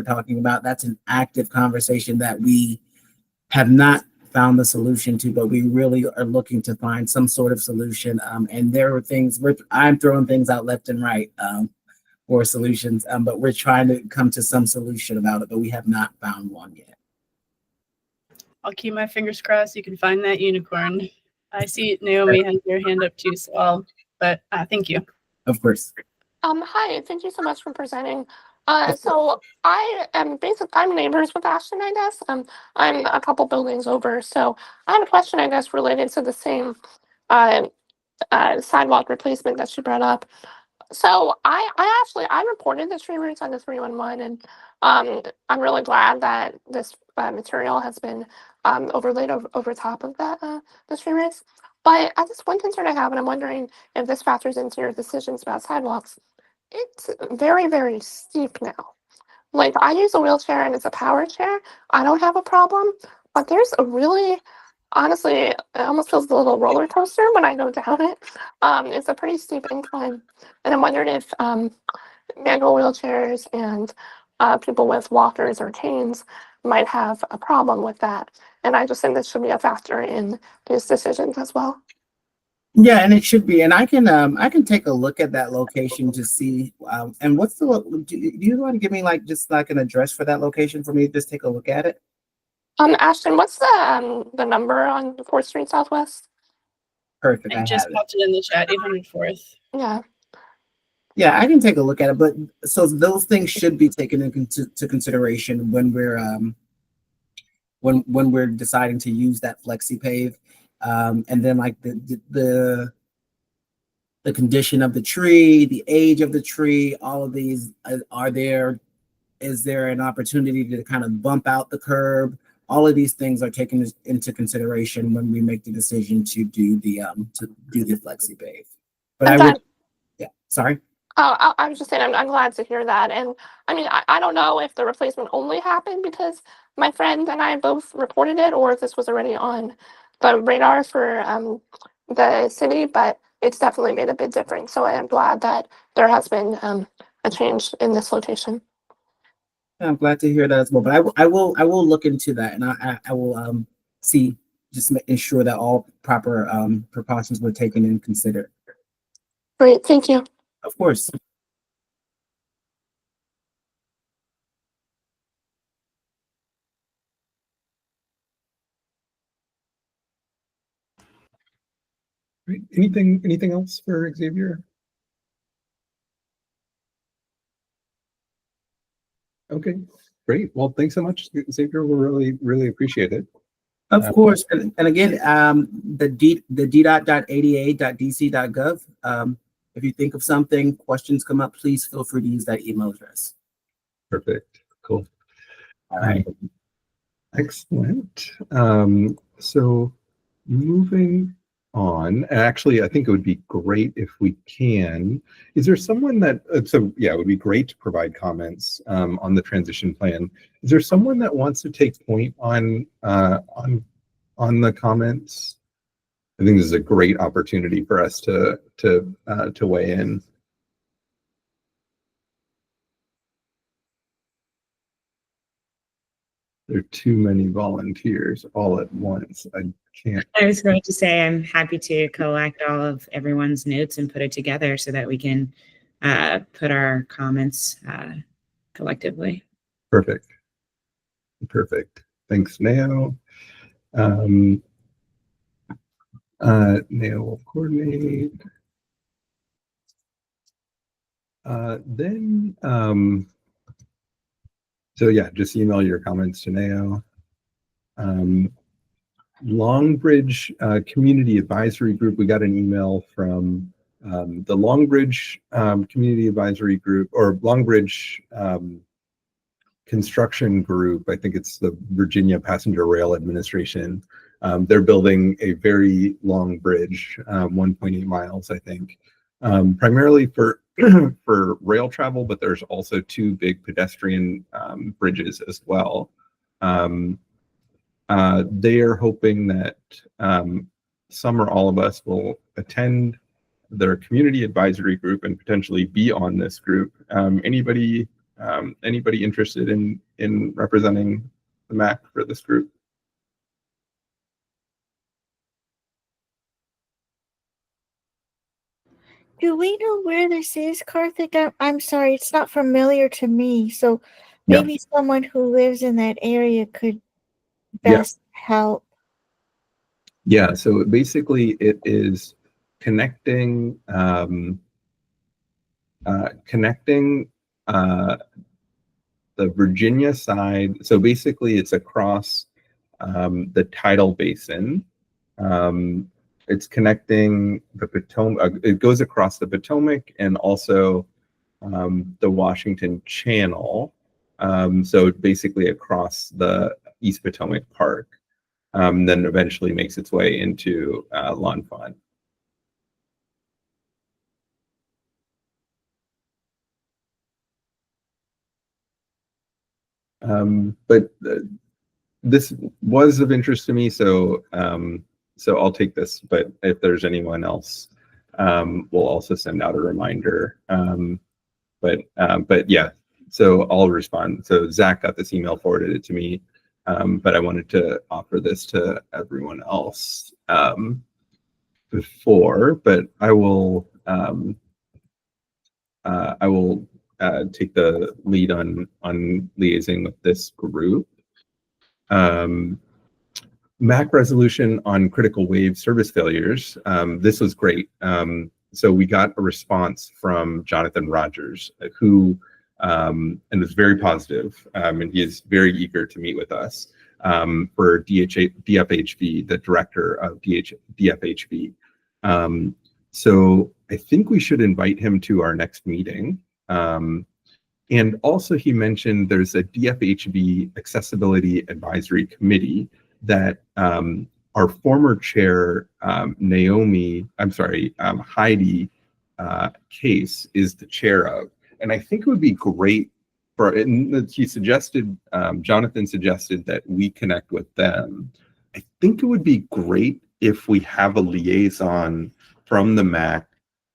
Speaker 2: talking about, that's an active conversation that we have not found the solution to, but we really are looking to find some sort of solution. And there are things I'm throwing things out left and right for solutions, but we're trying to come to some solution about it, but we have not found one yet.
Speaker 6: I'll keep my fingers crossed you can find that unicorn. I see Naomi has her hand up too, so thank you.
Speaker 2: Of course.
Speaker 8: Hi, thank you so much for presenting. So I'm neighbors with Ashton, I guess. I'm a couple buildings over, so I have a question, I guess, related to the same sidewalk replacement that she brought up. So I reported the tree roots on the 311, and I'm really glad that this material has been overlaid over top of the tree roots. But just one concern I have, and I'm wondering if this factors into your decisions about sidewalks. It's very, very steep now. Like, I use a wheelchair and it's a power chair. I don't have a problem, but there's honestly, it almost feels a little roller coaster when I go down it. It's a pretty steep incline, and I'm wondering if manual wheelchairs and people with walkers or canes might have a problem with that. And I just think this should be a factor in these decisions as well.
Speaker 2: Yeah, and it should be. And I can take a look at that location to see. And what's do you want to give me just an address for that location for me to just take a look at it?
Speaker 8: Ashton, what's the number on 4th Street Southwest?
Speaker 2: Perfect.
Speaker 6: I just popped it in the chat, 804th.
Speaker 8: Yeah.
Speaker 2: Yeah, I can take a look at it, but so those things should be taken into consideration when we're deciding to use that flexi pave, and then like the condition of the tree, the age of the tree, all of these is there an opportunity to kind of bump out the curb? All of these things are taken into consideration when we make the decision to do the flexi pave. But sorry.
Speaker 8: Oh, I was just saying, I'm glad to hear that. And I mean, I don't know if the replacement only happened because my friend and I both reported it, or if this was already on the radar for the city, but it's definitely made a big difference. So I am glad that there has been a change in this location.
Speaker 2: I'm glad to hear that as well. But I will look into that, and I will see, just ensure that all proper precautions were taken and considered.
Speaker 8: Great, thank you.
Speaker 2: Of course.
Speaker 3: Great. Anything else for Xavier? Okay, great. Well, thanks so much, Xavier. We really appreciate it.
Speaker 2: Of course, and again, the DDOT.ada.dc.gov. If you think of something, questions come up, please feel free to use that email address.
Speaker 3: Perfect. Cool.
Speaker 2: All right.
Speaker 3: Excellent. So moving on, actually, I think it would be great if we can. Is there someone that? So yeah, it would be great to provide comments on the transition plan. Is there someone that wants to take point on the comments? I think this is a great opportunity for us to weigh in. There are too many volunteers all at once. I can't.
Speaker 1: I was going to say I'm happy to collect all of everyone's notes and put it together so that we can put our comments collectively.
Speaker 3: Perfect. Thanks, Nao. Nao will coordinate. So yeah, just email your comments to Nao. Longbridge Community Advisory Group. We got an email from the Longbridge Community Advisory Group, or Longbridge Construction Group. I think it's the Virginia Passenger Rail Administration. They're building a very long bridge, 1.8 miles, I think, primarily for for rail travel, but there's also 2 big pedestrian bridges as well. They are hoping that some or all of us will attend their community advisory group and potentially be on this group. Anybody interested in representing the MAAC for this group?
Speaker 4: Do we know where this is, Karthik? I'm sorry, it's not familiar to me. So maybe someone who lives in that area could best help.
Speaker 3: Yeah, so basically it is connecting the Virginia side. So basically it's across the tidal basin. It's connecting the Potomac. It goes across the Potomac and also the Washington Channel. So basically across the East Potomac Park, then eventually makes its way into L'Enfant. But this was of interest to me, so I'll take this. But if there's anyone else, we'll also send out a reminder. But yeah, so I'll respond. So Zach got this email, forwarded it to me, but I wanted to offer this to everyone else before. But I will take the lead on liaising with this group. MAAC resolution on critical wave service failures. This was great. So we got a response from Jonathan Rogers, who and was very positive, and he is very eager to meet with us for DFHV, the director of DFHV. So I think we should invite him to our next meeting. And also he mentioned there's a DFHV Accessibility Advisory Committee that our former chair, Heidi Case, is the chair of. And I think it would be great for, and he suggested, Jonathan suggested that we connect with them. I think it would be great if we have a liaison from the MAAC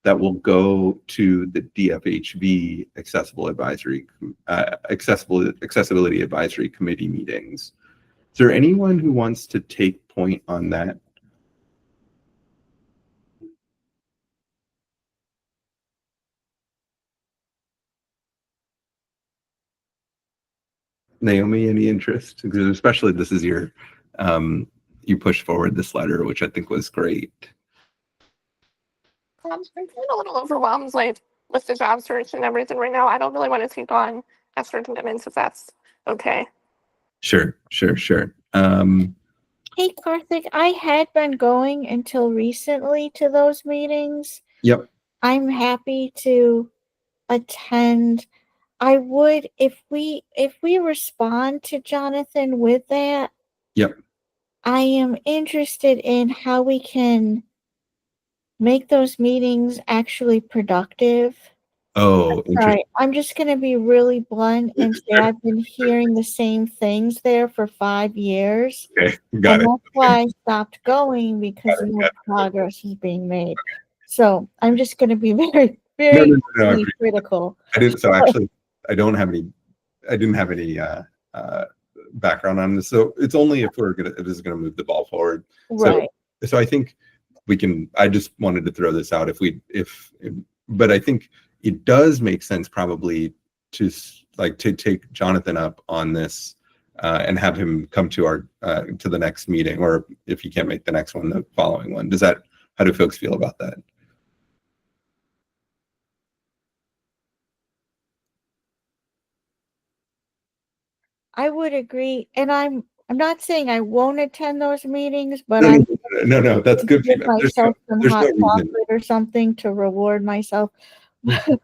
Speaker 3: that will go to the DFHV Accessibility Advisory Committee meetings. Is there anyone who wants to take point on that? Naomi, any interest? Because especially this is your, you pushed forward this letter, which I think was great.
Speaker 8: I'm feeling a little overwhelmed, like with the job search and everything right now. I don't really want to take on extra commitments if that's okay.
Speaker 3: Sure.
Speaker 4: Hey, Karthik, I had been going until recently to those meetings.
Speaker 3: Yep.
Speaker 4: I'm happy to attend. I would, if we respond to Jonathan with that,
Speaker 3: Yep.
Speaker 4: I am interested in how we can make those meetings actually productive.
Speaker 3: Oh, interesting.
Speaker 4: Sorry, I'm just going to be really blunt and say I've been hearing the same things there for 5 years.
Speaker 3: Okay, got
Speaker 4: And
Speaker 3: it.
Speaker 4: that's why I stopped going because no progress is being made. So I'm just going to be very, very
Speaker 3: No, I appreciate
Speaker 4: critical.
Speaker 3: I didn't. So actually, I don't have any. I didn't have any background on this. So it's only if this is gonna move the ball forward.
Speaker 4: Right.
Speaker 3: So I think we can. I just wanted to throw this out. But I think it does make sense probably to take Jonathan up on this and have him come to our to the next meeting, or if he can't make the next one, the following one. How do folks feel about that?
Speaker 4: I would agree. And I'm not saying I won't attend those meetings, but
Speaker 3: No, that's good
Speaker 4: give
Speaker 3: feedback.
Speaker 4: myself some
Speaker 3: There's
Speaker 4: hot
Speaker 3: no reason.
Speaker 4: chocolate or something to reward myself. But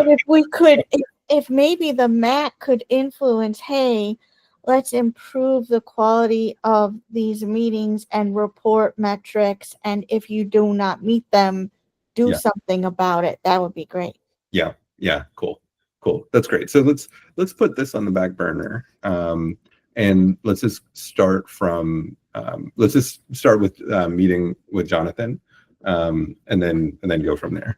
Speaker 4: if we could, if maybe the MAAC could influence, hey, let's improve the quality of these meetings and report metrics. And if you do not meet them, do something about it. That would be great.
Speaker 3: Yeah, cool. That's great. So let's put this on the back burner, and let's just start with meeting with Jonathan, and then go from there.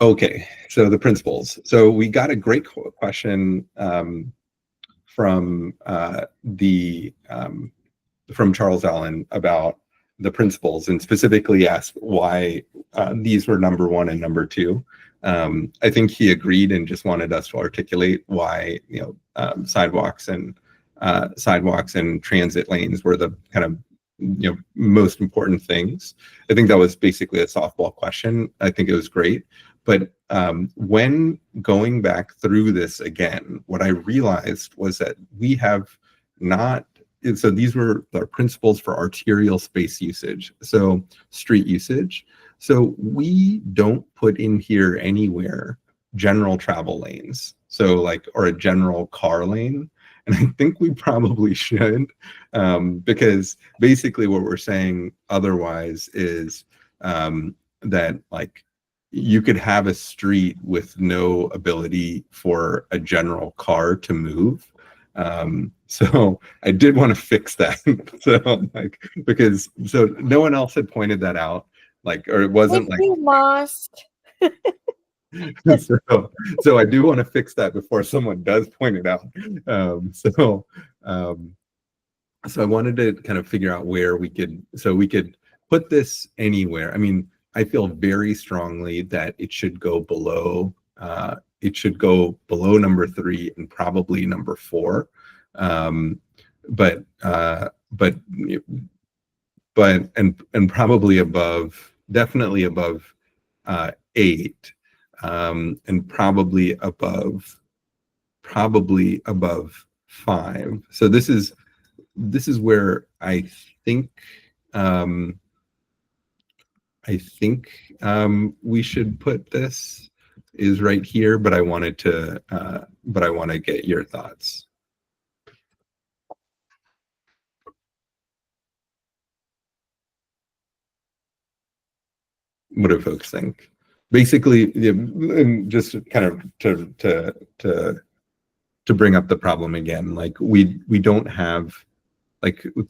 Speaker 3: Okay, so the principles. So we got a great question from from Charles Allen about the principles, and specifically asked why these were number 1 and number 2. I think he agreed and just wanted us to articulate why sidewalks and transit lanes were the kind of most important things. I think that was basically a softball question. I think it was great. But when going back through this again, what I realized was that we have not. So these were our principles for arterial space usage, so street usage. So we don't put in here anywhere general travel lanes, so or a general car lane. And I think we probably should, because basically what we're saying otherwise is that you could have a street with no ability for a general car to move. So I did want to fix that. Because no one else had pointed that out, or it wasn't
Speaker 4: if you must.
Speaker 3: So I do want to fix that before someone does point it out. So I wanted to kind of figure out where we could put this anywhere. I mean, I feel very strongly that it should go below. It should go below number 3 and probably number 4, but probably above, definitely above 8, and probably above 5. So this is where I think we should put this, is right here, but I want to get your thoughts. What do folks think? Basically, just kind of to bring up the problem again, we don't have,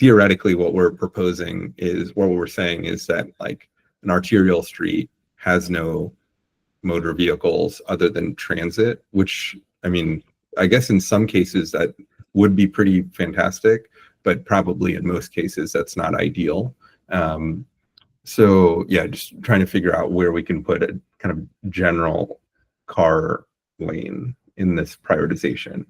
Speaker 3: theoretically what we're proposing is, what we're saying is that an arterial street has no motor vehicles other than transit, which, I mean, I guess in some cases that would be pretty fantastic, but probably in most cases that's not ideal. So yeah, just trying to figure out where we can put a kind of general car lane in this prioritization.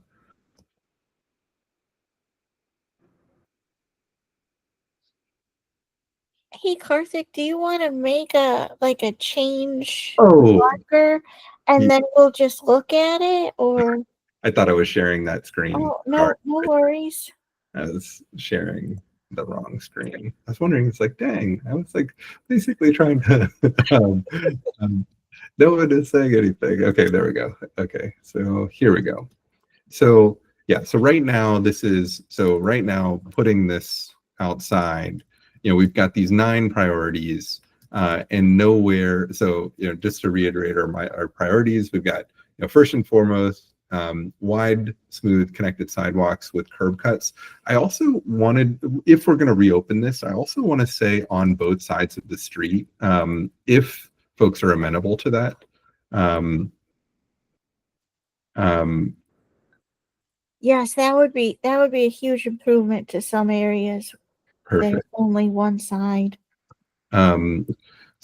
Speaker 4: Hey Karthik, do you want to make a change
Speaker 3: Oh,
Speaker 4: marker and
Speaker 3: Ye-
Speaker 4: then we'll just look at it, or
Speaker 3: I thought I was sharing that screen.
Speaker 4: oh
Speaker 3: Sorry.
Speaker 4: no worries.
Speaker 3: I was sharing the wrong screen. I was wondering, it's like, dang, I was like basically trying to, no one is saying anything. Okay, there we go. Okay, so here we go. So yeah, so right now putting this outside, we've got these 9 priorities, and nowhere. So just to reiterate our priorities, we've got first and foremost, wide, smooth, connected sidewalks with curb cuts. I also wanted, if we're going to reopen this, I also want to say on both sides of the street, if folks are amenable to that.
Speaker 4: Yes, that would be a huge improvement to some areas.
Speaker 3: Perfect.
Speaker 4: There's only one side.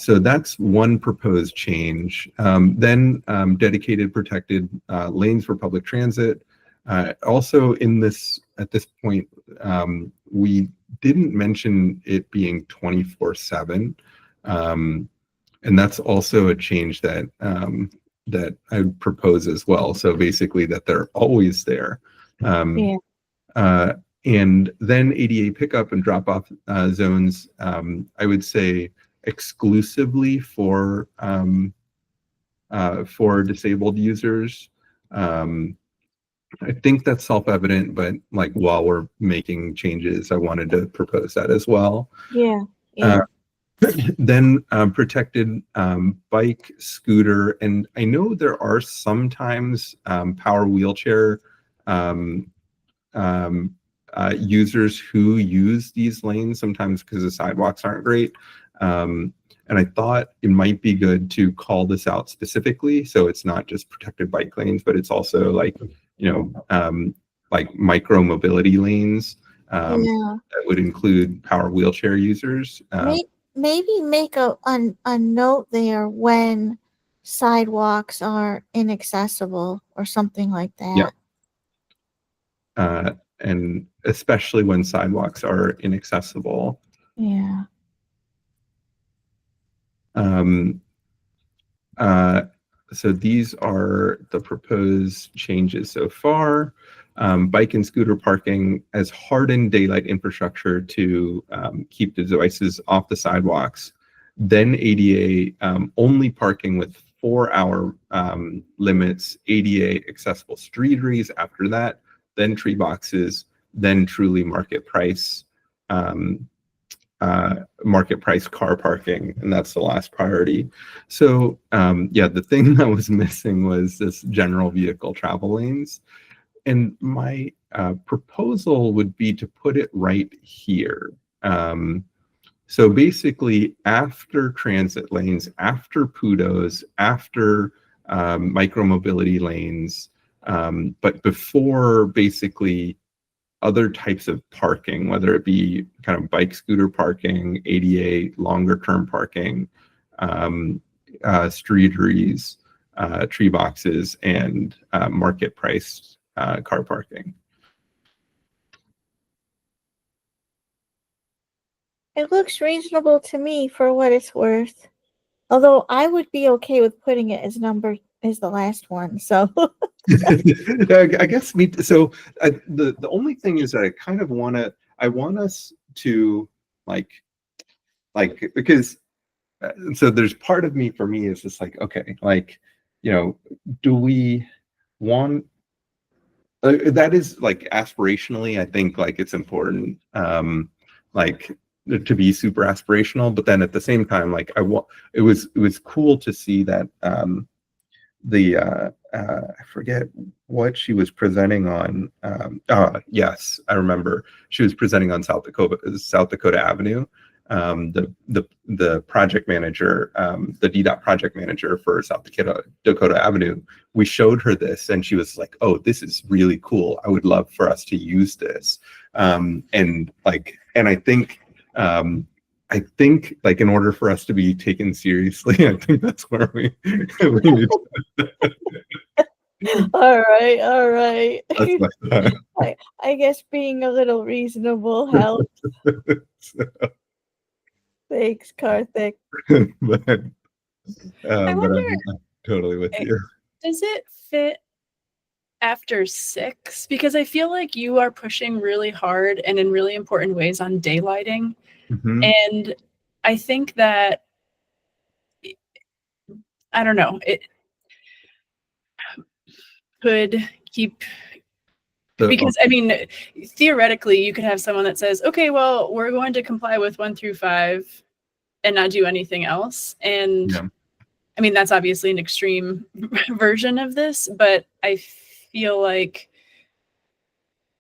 Speaker 3: So that's one proposed change. Then dedicated protected lanes for public transit. Also at this point, we didn't mention it being 24/7. And that's also a change that I would propose as well. So basically that they're always there. And then ADA pickup and drop off zones, I would say exclusively for disabled users. I think that's self-evident, but like while we're making changes, I wanted to propose that as well.
Speaker 4: Yeah.
Speaker 3: Then protected bike, scooter, and I know there are sometimes power wheelchair users who use these lanes sometimes because the sidewalks aren't great. And I thought it might be good to call this out specifically, so it's not just protected bike lanes, but it's also like micro mobility lanes that would include power wheelchair users.
Speaker 4: Maybe make a note there when sidewalks are inaccessible or something like that.
Speaker 3: Yeah. And especially when sidewalks are inaccessible.
Speaker 4: Yeah.
Speaker 3: So these are the proposed changes so far. Bike and scooter parking as hardened daylight infrastructure to keep the devices off the sidewalks. Then ADA only parking with 4-hour limits, ADA accessible streeteries after that, then tree boxes, then truly market price car parking, and that's the last priority. So the thing that was missing was this general vehicle travel lanes, and my proposal would be to put it right here. So basically after transit lanes, after PUDOs, after micromobility lanes, but before basically other types of parking, whether it be kind of bike, scooter parking, ADA, longer term parking, streeteries, tree boxes, and market price car parking.
Speaker 4: It looks reasonable to me for what it's worth. Although I would be okay with putting it as the last one. So
Speaker 3: I guess so. The only thing is that I kind of want us to like because so there's part of me, for me, is just like, okay, like, do we want that is like aspirationally, I think like it's important like to be super aspirational, but then at the same time, like it was cool to see that I forget what she was presenting on. Yes, I remember she was presenting on South Dakota Avenue. The project manager, the DDOT project manager for South Dakota Avenue, we showed her this and she was like, "Oh, this is really cool. I would love for us to use this." And I think like in order for us to be taken seriously, I think that's where we need
Speaker 4: all right.
Speaker 3: that's my thought.
Speaker 4: I guess being a little reasonable helps.
Speaker 3: So,
Speaker 4: Thanks, Karthik.
Speaker 3: but
Speaker 6: I
Speaker 3: but
Speaker 6: wonder,
Speaker 3: I'm totally with you.
Speaker 6: does it fit after 6? Because I feel like you are pushing really hard and in really important ways on daylighting.
Speaker 3: Mhm.
Speaker 6: And I think that, I don't know, it could keep,
Speaker 3: So,
Speaker 6: because I mean, theoretically, you could have someone that says, okay, well, we're going to comply with 1 through 5 and not do anything else. And
Speaker 3: yeah.
Speaker 6: I mean, that's obviously an extreme version of this, but I feel like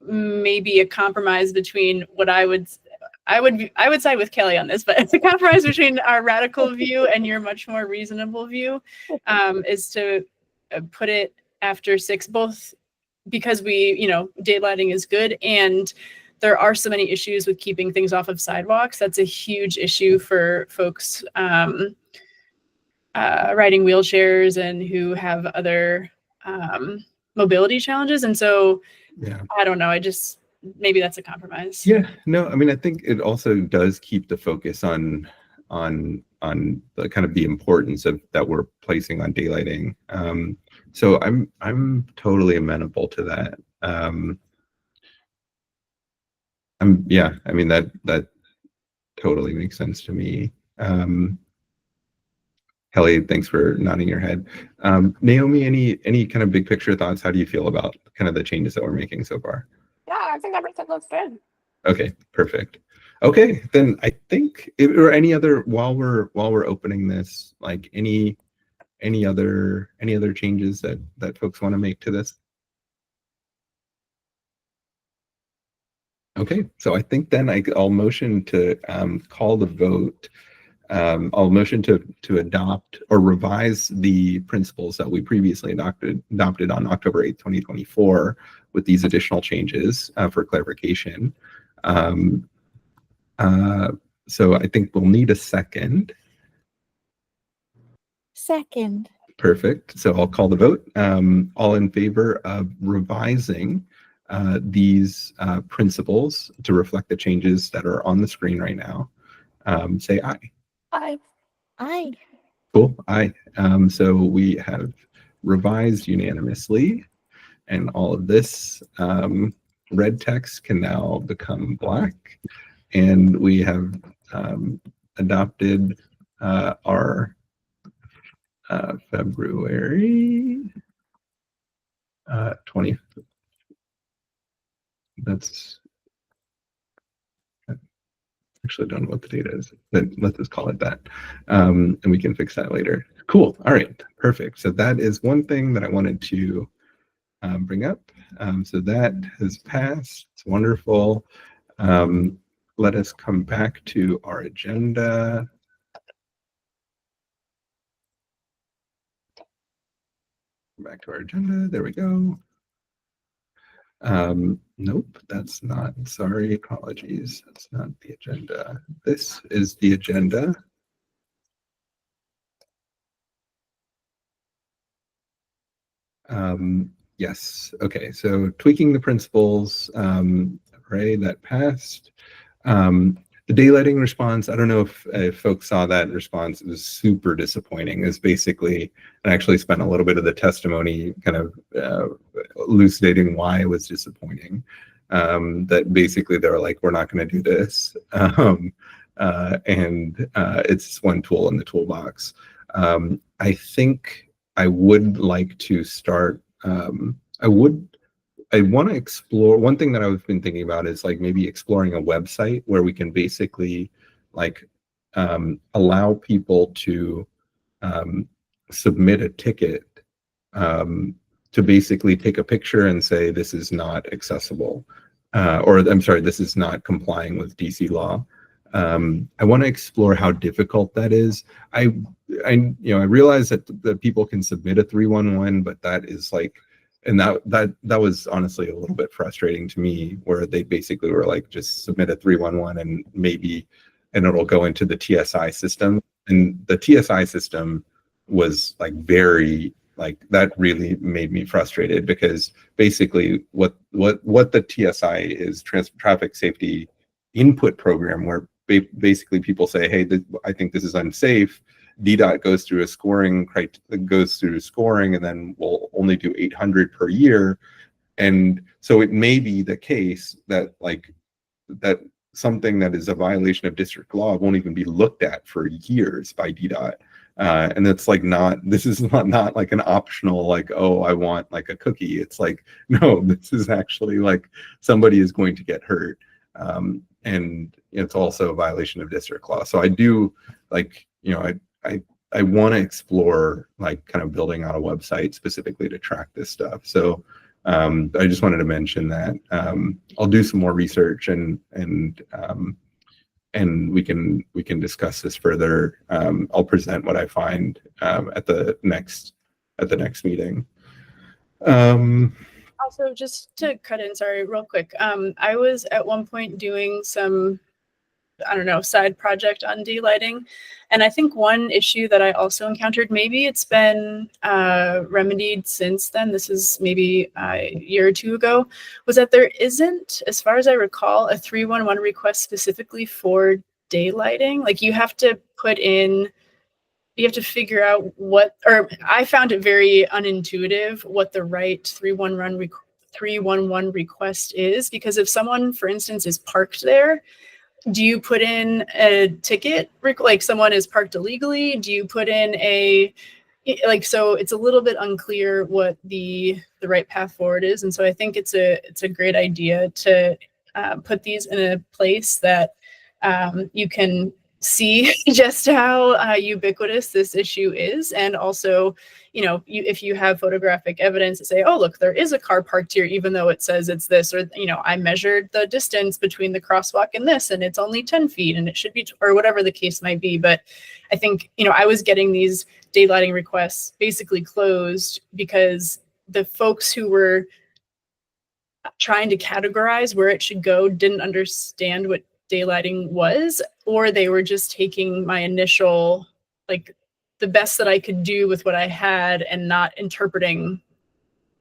Speaker 6: maybe a compromise between what I would side with Kelly on this, but it's a compromise between our radical view and your much more reasonable view, is to put it after 6, both because daylighting is good, and there are so many issues with keeping things off of sidewalks. That's a huge issue for folks riding wheelchairs and who have other mobility challenges. And so,
Speaker 3: Yeah.
Speaker 6: I don't know. Maybe that's a compromise.
Speaker 3: Yeah. No, I mean, I think it also does keep the focus on the kind of the importance of that we're placing on daylighting. So I'm totally amenable to that. I mean, that totally makes sense to me. Kelly, thanks for nodding your head. Naomi, any kind of big picture thoughts? How do you feel about kind of the changes that we're making so far?
Speaker 8: Yeah, I think everything looks good.
Speaker 3: Okay, perfect. Okay, then I think or any other while we're opening this, like any other changes that folks want to make to this? Okay, so I think then I'll motion to call the vote. I'll motion to adopt or revise the principles that we previously adopted on October 8th, 2024 with these additional changes for clarification. So I think we'll need a second.
Speaker 4: Second.
Speaker 3: Perfect. So I'll call the vote. All in favor of revising these principles to reflect the changes that are on the screen right now, say aye.
Speaker 4: Aye.
Speaker 3: Cool. Aye. So we have revised unanimously, and all of this red text can now become black, and we have adopted our February 20. That's actually don't know what the date is. Then let's just call it that, and we can fix that later. Cool. All right. Perfect. So that is one thing that I wanted to bring up. So that has passed. It's wonderful. Let us come back to our agenda. Back to our agenda. There we go. Nope, that's not. Sorry, apologies. That's not the agenda. This is the agenda. Yes. Okay. So tweaking the principles. Right. That passed. The daylighting response, I don't know if folks saw that response. It was super disappointing. It's basically, I actually spent a little bit of the testimony kind of elucidating why it was disappointing. That basically they were like, we're not going to do this. And it's one tool in the toolbox. I think I would like to start, I want to explore, one thing that I've been thinking about is like maybe exploring a website where we can basically like allow people to submit a ticket to basically take a picture and say this is not accessible, or I'm sorry, this is not complying with DC law. I want to explore how difficult that is. I realize that people can submit a 311, but that is like, and that was honestly a little bit frustrating to me, where they basically were like, just submit a 311 and it'll go into the TSI system. And the TSI system was like very, like, that really made me frustrated, because basically what the TSI is, traffic safety input program, where basically people say, hey, I think this is unsafe. DDOT goes through scoring, and then we'll only do 800 per year. And so it may be the case that that something that is a violation of district law won't even be looked at for years by DDOT. And it's like this is not like an optional, like, oh, I want like a cookie. It's like, no, this is actually like somebody is going to get hurt. And it's also a violation of district law. So I do I want to explore like kind of building out a website specifically to track this stuff. So I just wanted to mention that. I'll do some more research and we can discuss this further. I'll present what I find at the next meeting.
Speaker 6: Also, just to cut in, sorry, real quick. I was at one point doing some, I don't know, side project on daylighting. And I think one issue that I also encountered, maybe it's been remedied since then, this is maybe a year or two ago, was that there isn't, as far as I recall, a 311 request specifically for daylighting. Like you have to figure out or I found it very unintuitive what the right 311 request is, because if someone, for instance, is parked there, do you put in a ticket, like someone is parked illegally? Do you put in so it's a little bit unclear what the right path forward is. And so I think it's a great idea to put these in a place that you can see just how ubiquitous this issue is. And also, if you have photographic evidence to say, oh, look, there is a car parked here, even though it says it's this, or, I measured the distance between the crosswalk and this, and it's only 10 feet and it should be, or whatever the case might be. But I think, I was getting these daylighting requests basically closed because the folks who were trying to categorize where it should go didn't understand what daylighting was, or they were just taking my initial, like the best that I could do with what I had and not interpreting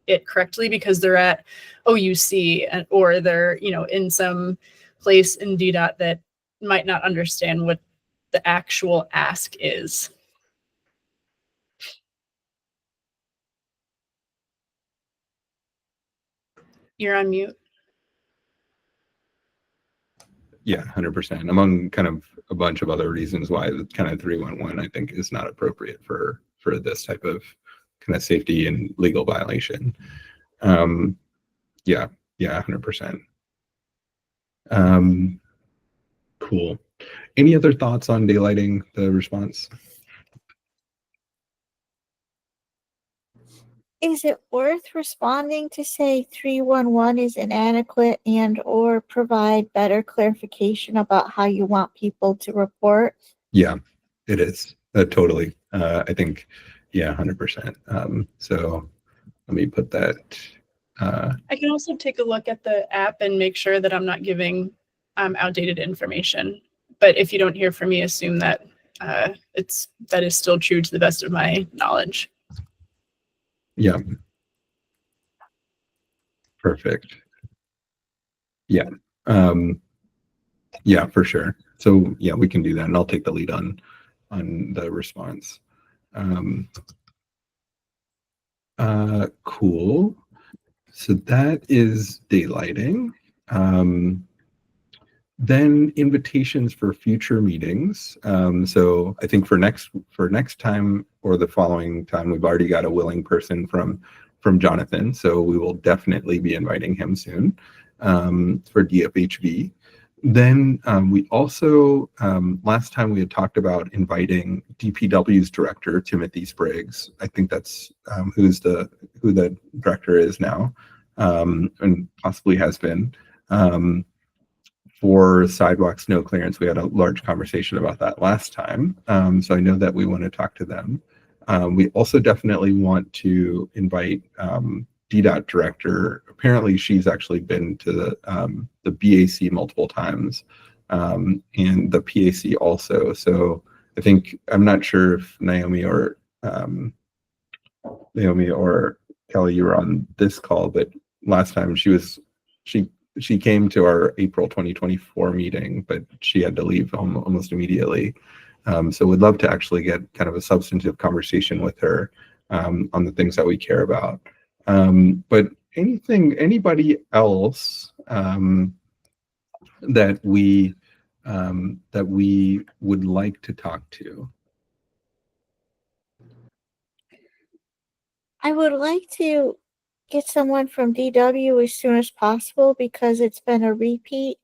Speaker 6: it correctly because they're at OUC or they're, in some place in DDOT that might not understand what the actual ask is. You're on mute.
Speaker 3: Yeah, 100%. Among kind of a bunch of other reasons why the kind of 311 I think is not appropriate for this type of kind of safety and legal violation. Yeah, 100%. Cool. Any other thoughts on daylighting, the response?
Speaker 4: Is it worth responding to say 311 is inadequate and or provide better clarification about how you want people to report?
Speaker 3: Yeah, it is. Totally. I think, 100%. So let me put that.
Speaker 6: I can also take a look at the app and make sure that I'm not giving outdated information. But if you don't hear from me, assume that that is still true to the best of my knowledge.
Speaker 3: Yeah. Perfect. Yeah. Yeah, for sure. So yeah, we can do that, and I'll take the lead on the response. Cool. So that is daylighting. Then invitations for future meetings. So I think for next time or the following time, we've already got a willing person from Jonathan. So we will definitely be inviting him soon for DFHV. Then we also, last time we had talked about inviting DPW's director, Timothy Spriggs. I think that's who the director is now, and possibly has been. For sidewalk snow clearance, we had a large conversation about that last time. So I know that we want to talk to them. We also definitely want to invite DDOT director. Apparently she's actually been to the BAC multiple times, and the PAC also. So I think, I'm not sure if Naomi or Kelly, you were on this call, but last time she she came to our April 2024 meeting, but she had to leave almost immediately. So we'd love to actually get kind of a substantive conversation with her on the things that we care about. But anybody else that we would like to talk to?
Speaker 4: I would like to get someone from DW as soon as possible because it's been a repeat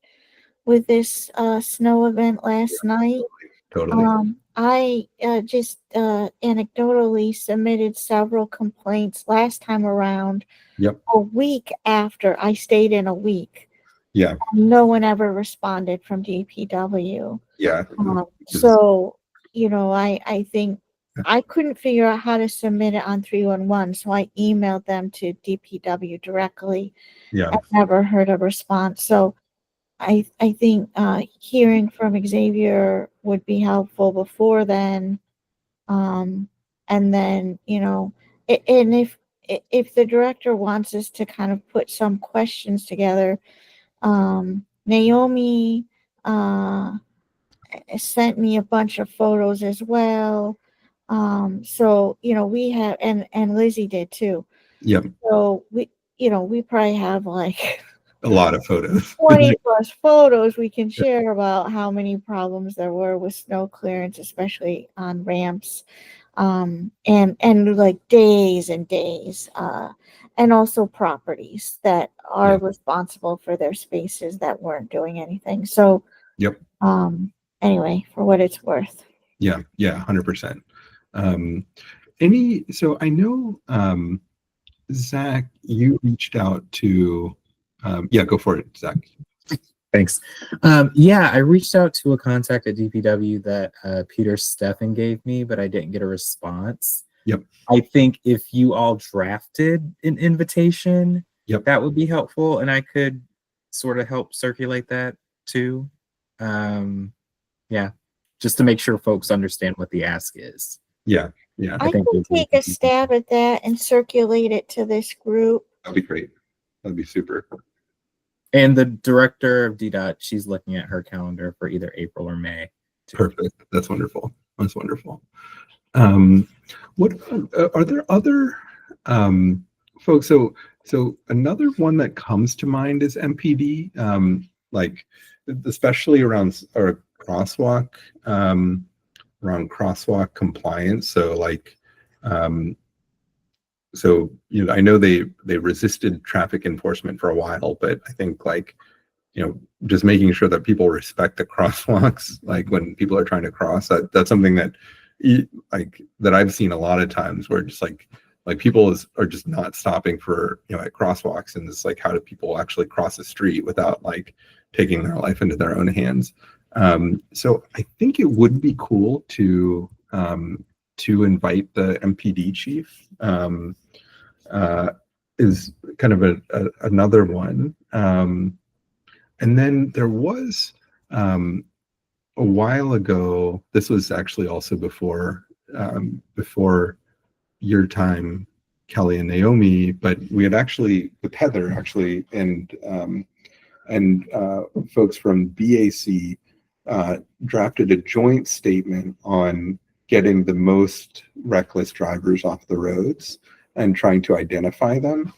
Speaker 4: with this snow event last night.
Speaker 3: Totally.
Speaker 4: I just anecdotally submitted several complaints last time around.
Speaker 3: Yep.
Speaker 4: A week after I stayed in a week.
Speaker 3: Yeah.
Speaker 4: No one ever responded from DPW.
Speaker 3: Yeah.
Speaker 4: So, I think I couldn't figure out how to submit it on 311, so I emailed them to DPW directly.
Speaker 3: Yeah.
Speaker 4: I've never heard a response. So I think hearing from Xavier would be helpful before then. And then, and if the director wants us to kind of put some questions together, Naomi sent me a bunch of photos as well. So, we have, and Lizzie did too.
Speaker 3: Yep.
Speaker 4: So we probably have like
Speaker 3: a lot of photos.
Speaker 4: 20 plus photos we can share about how many problems there were with snow clearance, especially on ramps, and like days and days, and also properties that are responsible for their spaces that weren't doing anything. So,
Speaker 3: yep.
Speaker 4: Anyway, for what it's worth.
Speaker 3: Yeah, 100%. So I know, Zach, you reached out to, go for it, Zach.
Speaker 5: Thanks. I reached out to a contact at DPW that Peter Steffen gave me, but I didn't get a response.
Speaker 3: Yep.
Speaker 5: I think if you all drafted an invitation, that would be helpful, and I could sort of help circulate that too. Just to make sure folks understand what the ask is.
Speaker 3: Yeah.
Speaker 4: I can take a stab at that and circulate it to this group.
Speaker 3: That'd be great. That'd be super.
Speaker 5: And the director of DDOT, she's looking at her calendar for either April or May.
Speaker 3: Perfect. That's wonderful. That's wonderful. What are there other folks? So another one that comes to mind is MPD, like especially around crosswalk, around crosswalk compliance. So like, I know they resisted traffic enforcement for a while, but I think just making sure that people respect the crosswalks, like when people are trying to cross, that's something that that I've seen a lot of times where just like people are just not stopping for, at crosswalks, and it's like, how do people actually cross the street without taking their life into their own hands? So I think it would be cool to invite the MPD chief, is kind of another one. And then there was a while ago, this was actually also before your time, Kelly and Naomi, but we had actually, with Heather actually, and folks from BAC drafted a joint statement on getting the most reckless drivers off the roads and trying to identify them.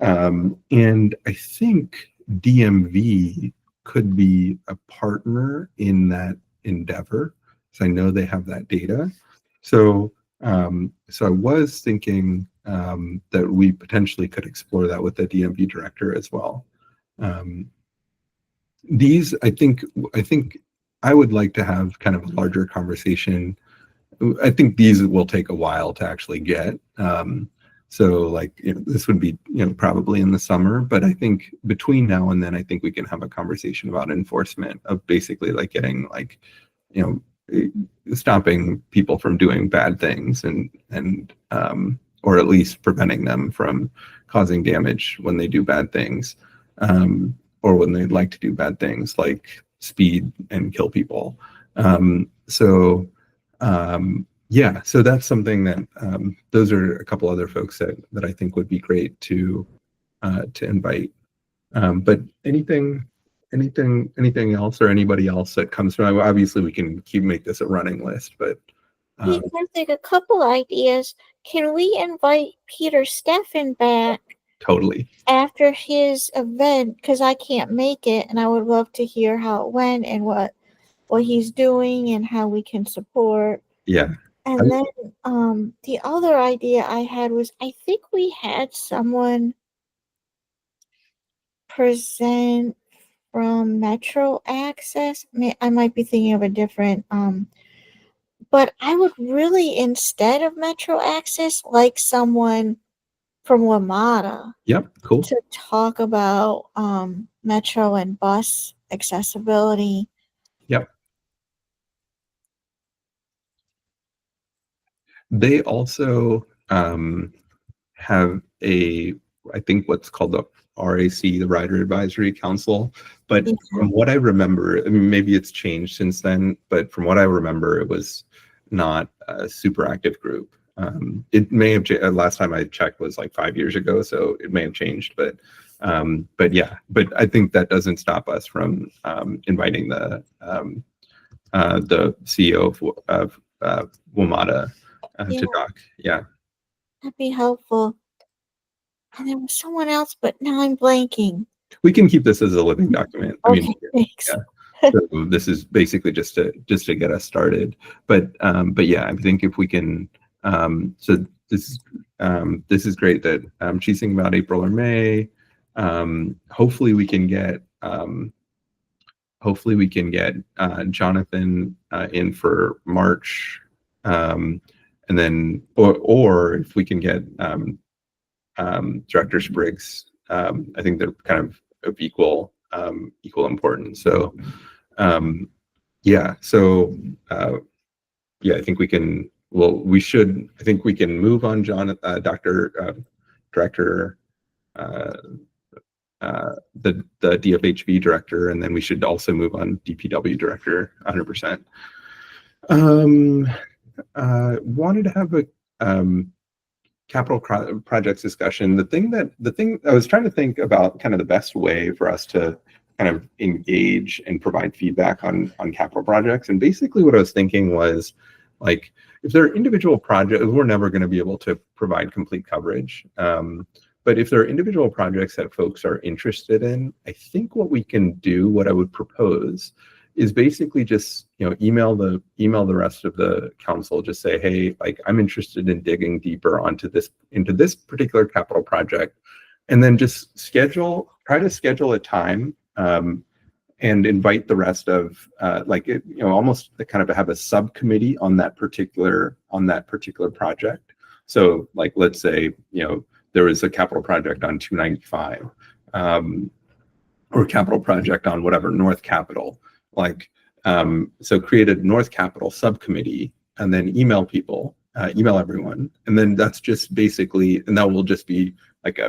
Speaker 3: And I think DMV could be a partner in that endeavor, because I know they have that data. So I was thinking that we potentially could explore that with the DMV director as well. These, I think I would like to have kind of a larger conversation. I think these will take a while to actually get. So this would be, probably in the summer, but I think between now and then, I think we can have a conversation about enforcement of basically getting stopping people from doing bad things and or at least preventing them from causing damage when they do bad things, or when they'd like to do bad things like speed and kill people. So that's something that those are a couple other folks that I think would be great to invite. But anything else or anybody else that comes to mind? Obviously, we can make this a running list, but
Speaker 4: Hey, Karthik, a couple ideas. Can we invite Peter Steffen back
Speaker 3: totally.
Speaker 4: after his event? Because I can't make it, and I would love to hear how it went and what he's doing and how we can support.
Speaker 3: Yeah.
Speaker 4: And then the other idea I had was I think we had someone present from Metro Access. I might be thinking of a different but I would really, instead of Metro Access, like someone from WMATA
Speaker 3: Yep. Cool.
Speaker 4: to talk about metro and bus accessibility.
Speaker 3: Yep. They also have I think what's called the RAC, the Rider Advisory Council. But from what I remember, I mean, maybe it's changed since then, but from what I remember, it was not a super active group. It may have changed. Last time I checked was like 5 years ago, so it may have changed. But yeah, but I think that doesn't stop us from inviting the CEO of WMATA to talk. Yeah,
Speaker 4: that'd be helpful. And there was someone else, but now I'm blanking.
Speaker 3: We can keep this as a living document. I mean,
Speaker 4: thanks.
Speaker 3: Yeah. So this is basically just to get us started. But yeah, I think if we can. So this is great that she's thinking about April or May. Hopefully we can get Jonathan in for March, and then or if we can get Director Spriggs. I think they're kind of equal importance. So yeah. So yeah, I think we can. Well, we should. I think we can move on, Director, the DFHV director, and then we should also move on DPW director 100%. Wanted to have a capital projects discussion. The thing I was trying to think about kind of the best way for us to kind of engage and provide feedback on capital projects. And basically what I was thinking was, like, if there are individual projects, we're never going to be able to provide complete coverage. But if there are individual projects that folks are interested in, I think what we can do, what I would propose, is basically just email the rest of the council. Just say, hey, like, I'm interested in digging deeper into this particular capital project, and then just try to schedule a time and invite the rest of almost kind of have a subcommittee on that particular project. So, like, let's say there was a capital project on 295, or capital project on whatever, North Capitol. So create a North Capitol subcommittee and then email everyone. And then that's just basically, and that will just be like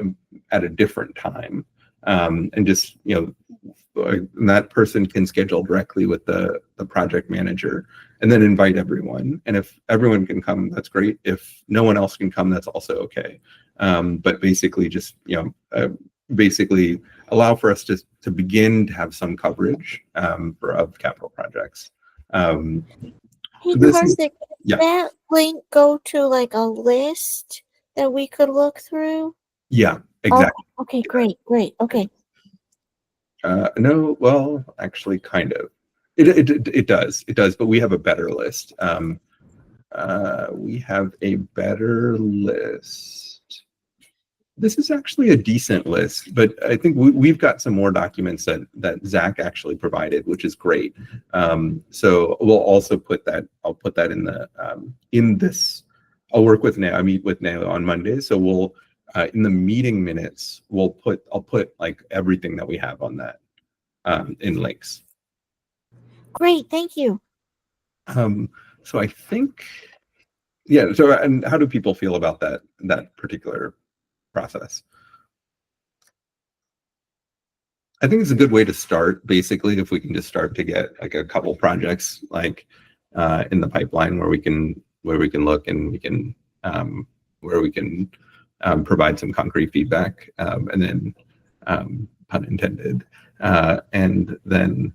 Speaker 3: at a different time. And just, that person can schedule directly with the project manager and then invite everyone. And if everyone can come, that's great. If no one else can come, that's also okay. But basically just, basically allow for us to begin to have some coverage of capital projects.
Speaker 4: Hey, Karthik, does that link go to like a list that we could look through?
Speaker 3: Yeah, exactly.
Speaker 4: Oh, okay, great. Okay.
Speaker 3: No, well, actually, kind of. It does, but we have a better list. We have a better list. This is actually a decent list, but I think we've got some more documents that Zach actually provided, which is great. So we'll also put that. I'll put that in this. I'll work with Nao. I meet with Nao on Monday, so we'll in the meeting minutes I'll put like everything that we have on that in links.
Speaker 4: Great, thank you.
Speaker 3: So I think, yeah. So, and how do people feel about that particular process? I think it's a good way to start, basically, if we can just start to get like a couple projects like in the pipeline where we can look and we can where we can provide some concrete feedback, and then pun intended. And then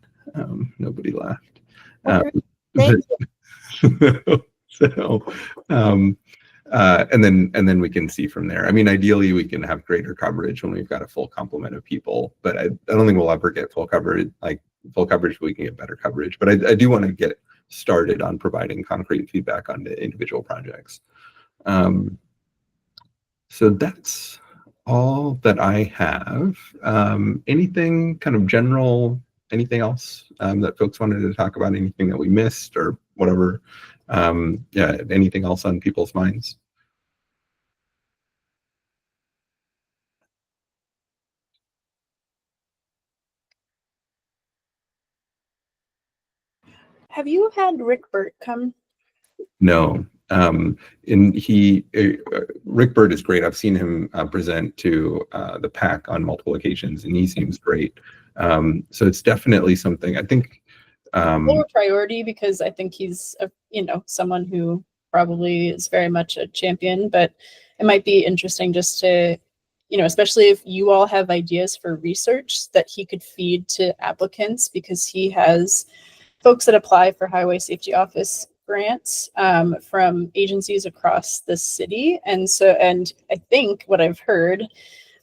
Speaker 3: nobody laughed.
Speaker 4: Okay. Thank
Speaker 3: So, and then we can see from there. I mean, ideally, we can have greater coverage when we've got a full complement of people, but I don't think we'll ever get full coverage. Like full coverage, we can get better coverage. But I do want to get started on providing concrete feedback on the individual projects. So that's all that I have. Anything kind of general, anything else that folks wanted to talk about, anything that we missed or whatever? Yeah, anything else on people's minds?
Speaker 6: Have you had Rick Burt come?
Speaker 3: No. Rick Burt is great. I've seen him present to the PAC on multiple occasions, and he seems great. So it's definitely something I think
Speaker 6: Lower priority, because I think he's someone who probably is very much a champion, but it might be interesting just to, especially if you all have ideas for research that he could feed to applicants, because he has folks that apply for Highway Safety Office grants from agencies across the city. And I think what I've heard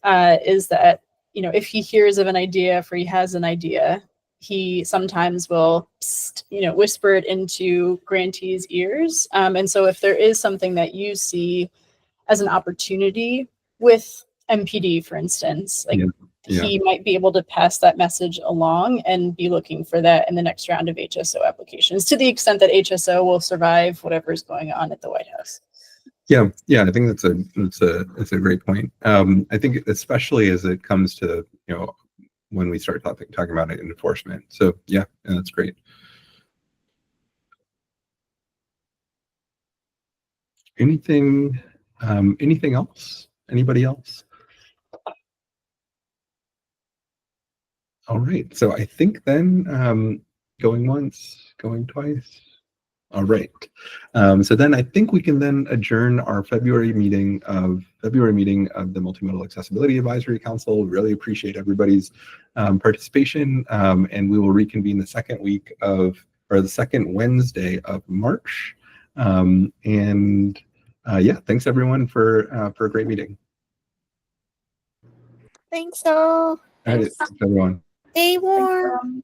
Speaker 6: is that, if he hears of an idea, if he has an idea, he sometimes will, whisper it into grantees' ears. And so if there is something that you see as an opportunity with MPD, for instance, like he might be able to pass that message along and be looking for that in the next round of HSO applications, to the extent that HSO will survive whatever is going on at the White House.
Speaker 3: Yeah, I think that's a great point. I think especially as it comes to when we start talking about it in enforcement. So yeah, that's great. Anything else? Anybody else? All right. So I think then going once, going twice. All right. So then I think we can then adjourn our February meeting of the Multimodal Accessibility Advisory Council. Really appreciate everybody's participation, and we will reconvene the second Wednesday of March. Yeah, thanks everyone for a great meeting.
Speaker 4: Thanks all.
Speaker 3: All right, thanks everyone.
Speaker 4: Stay warm.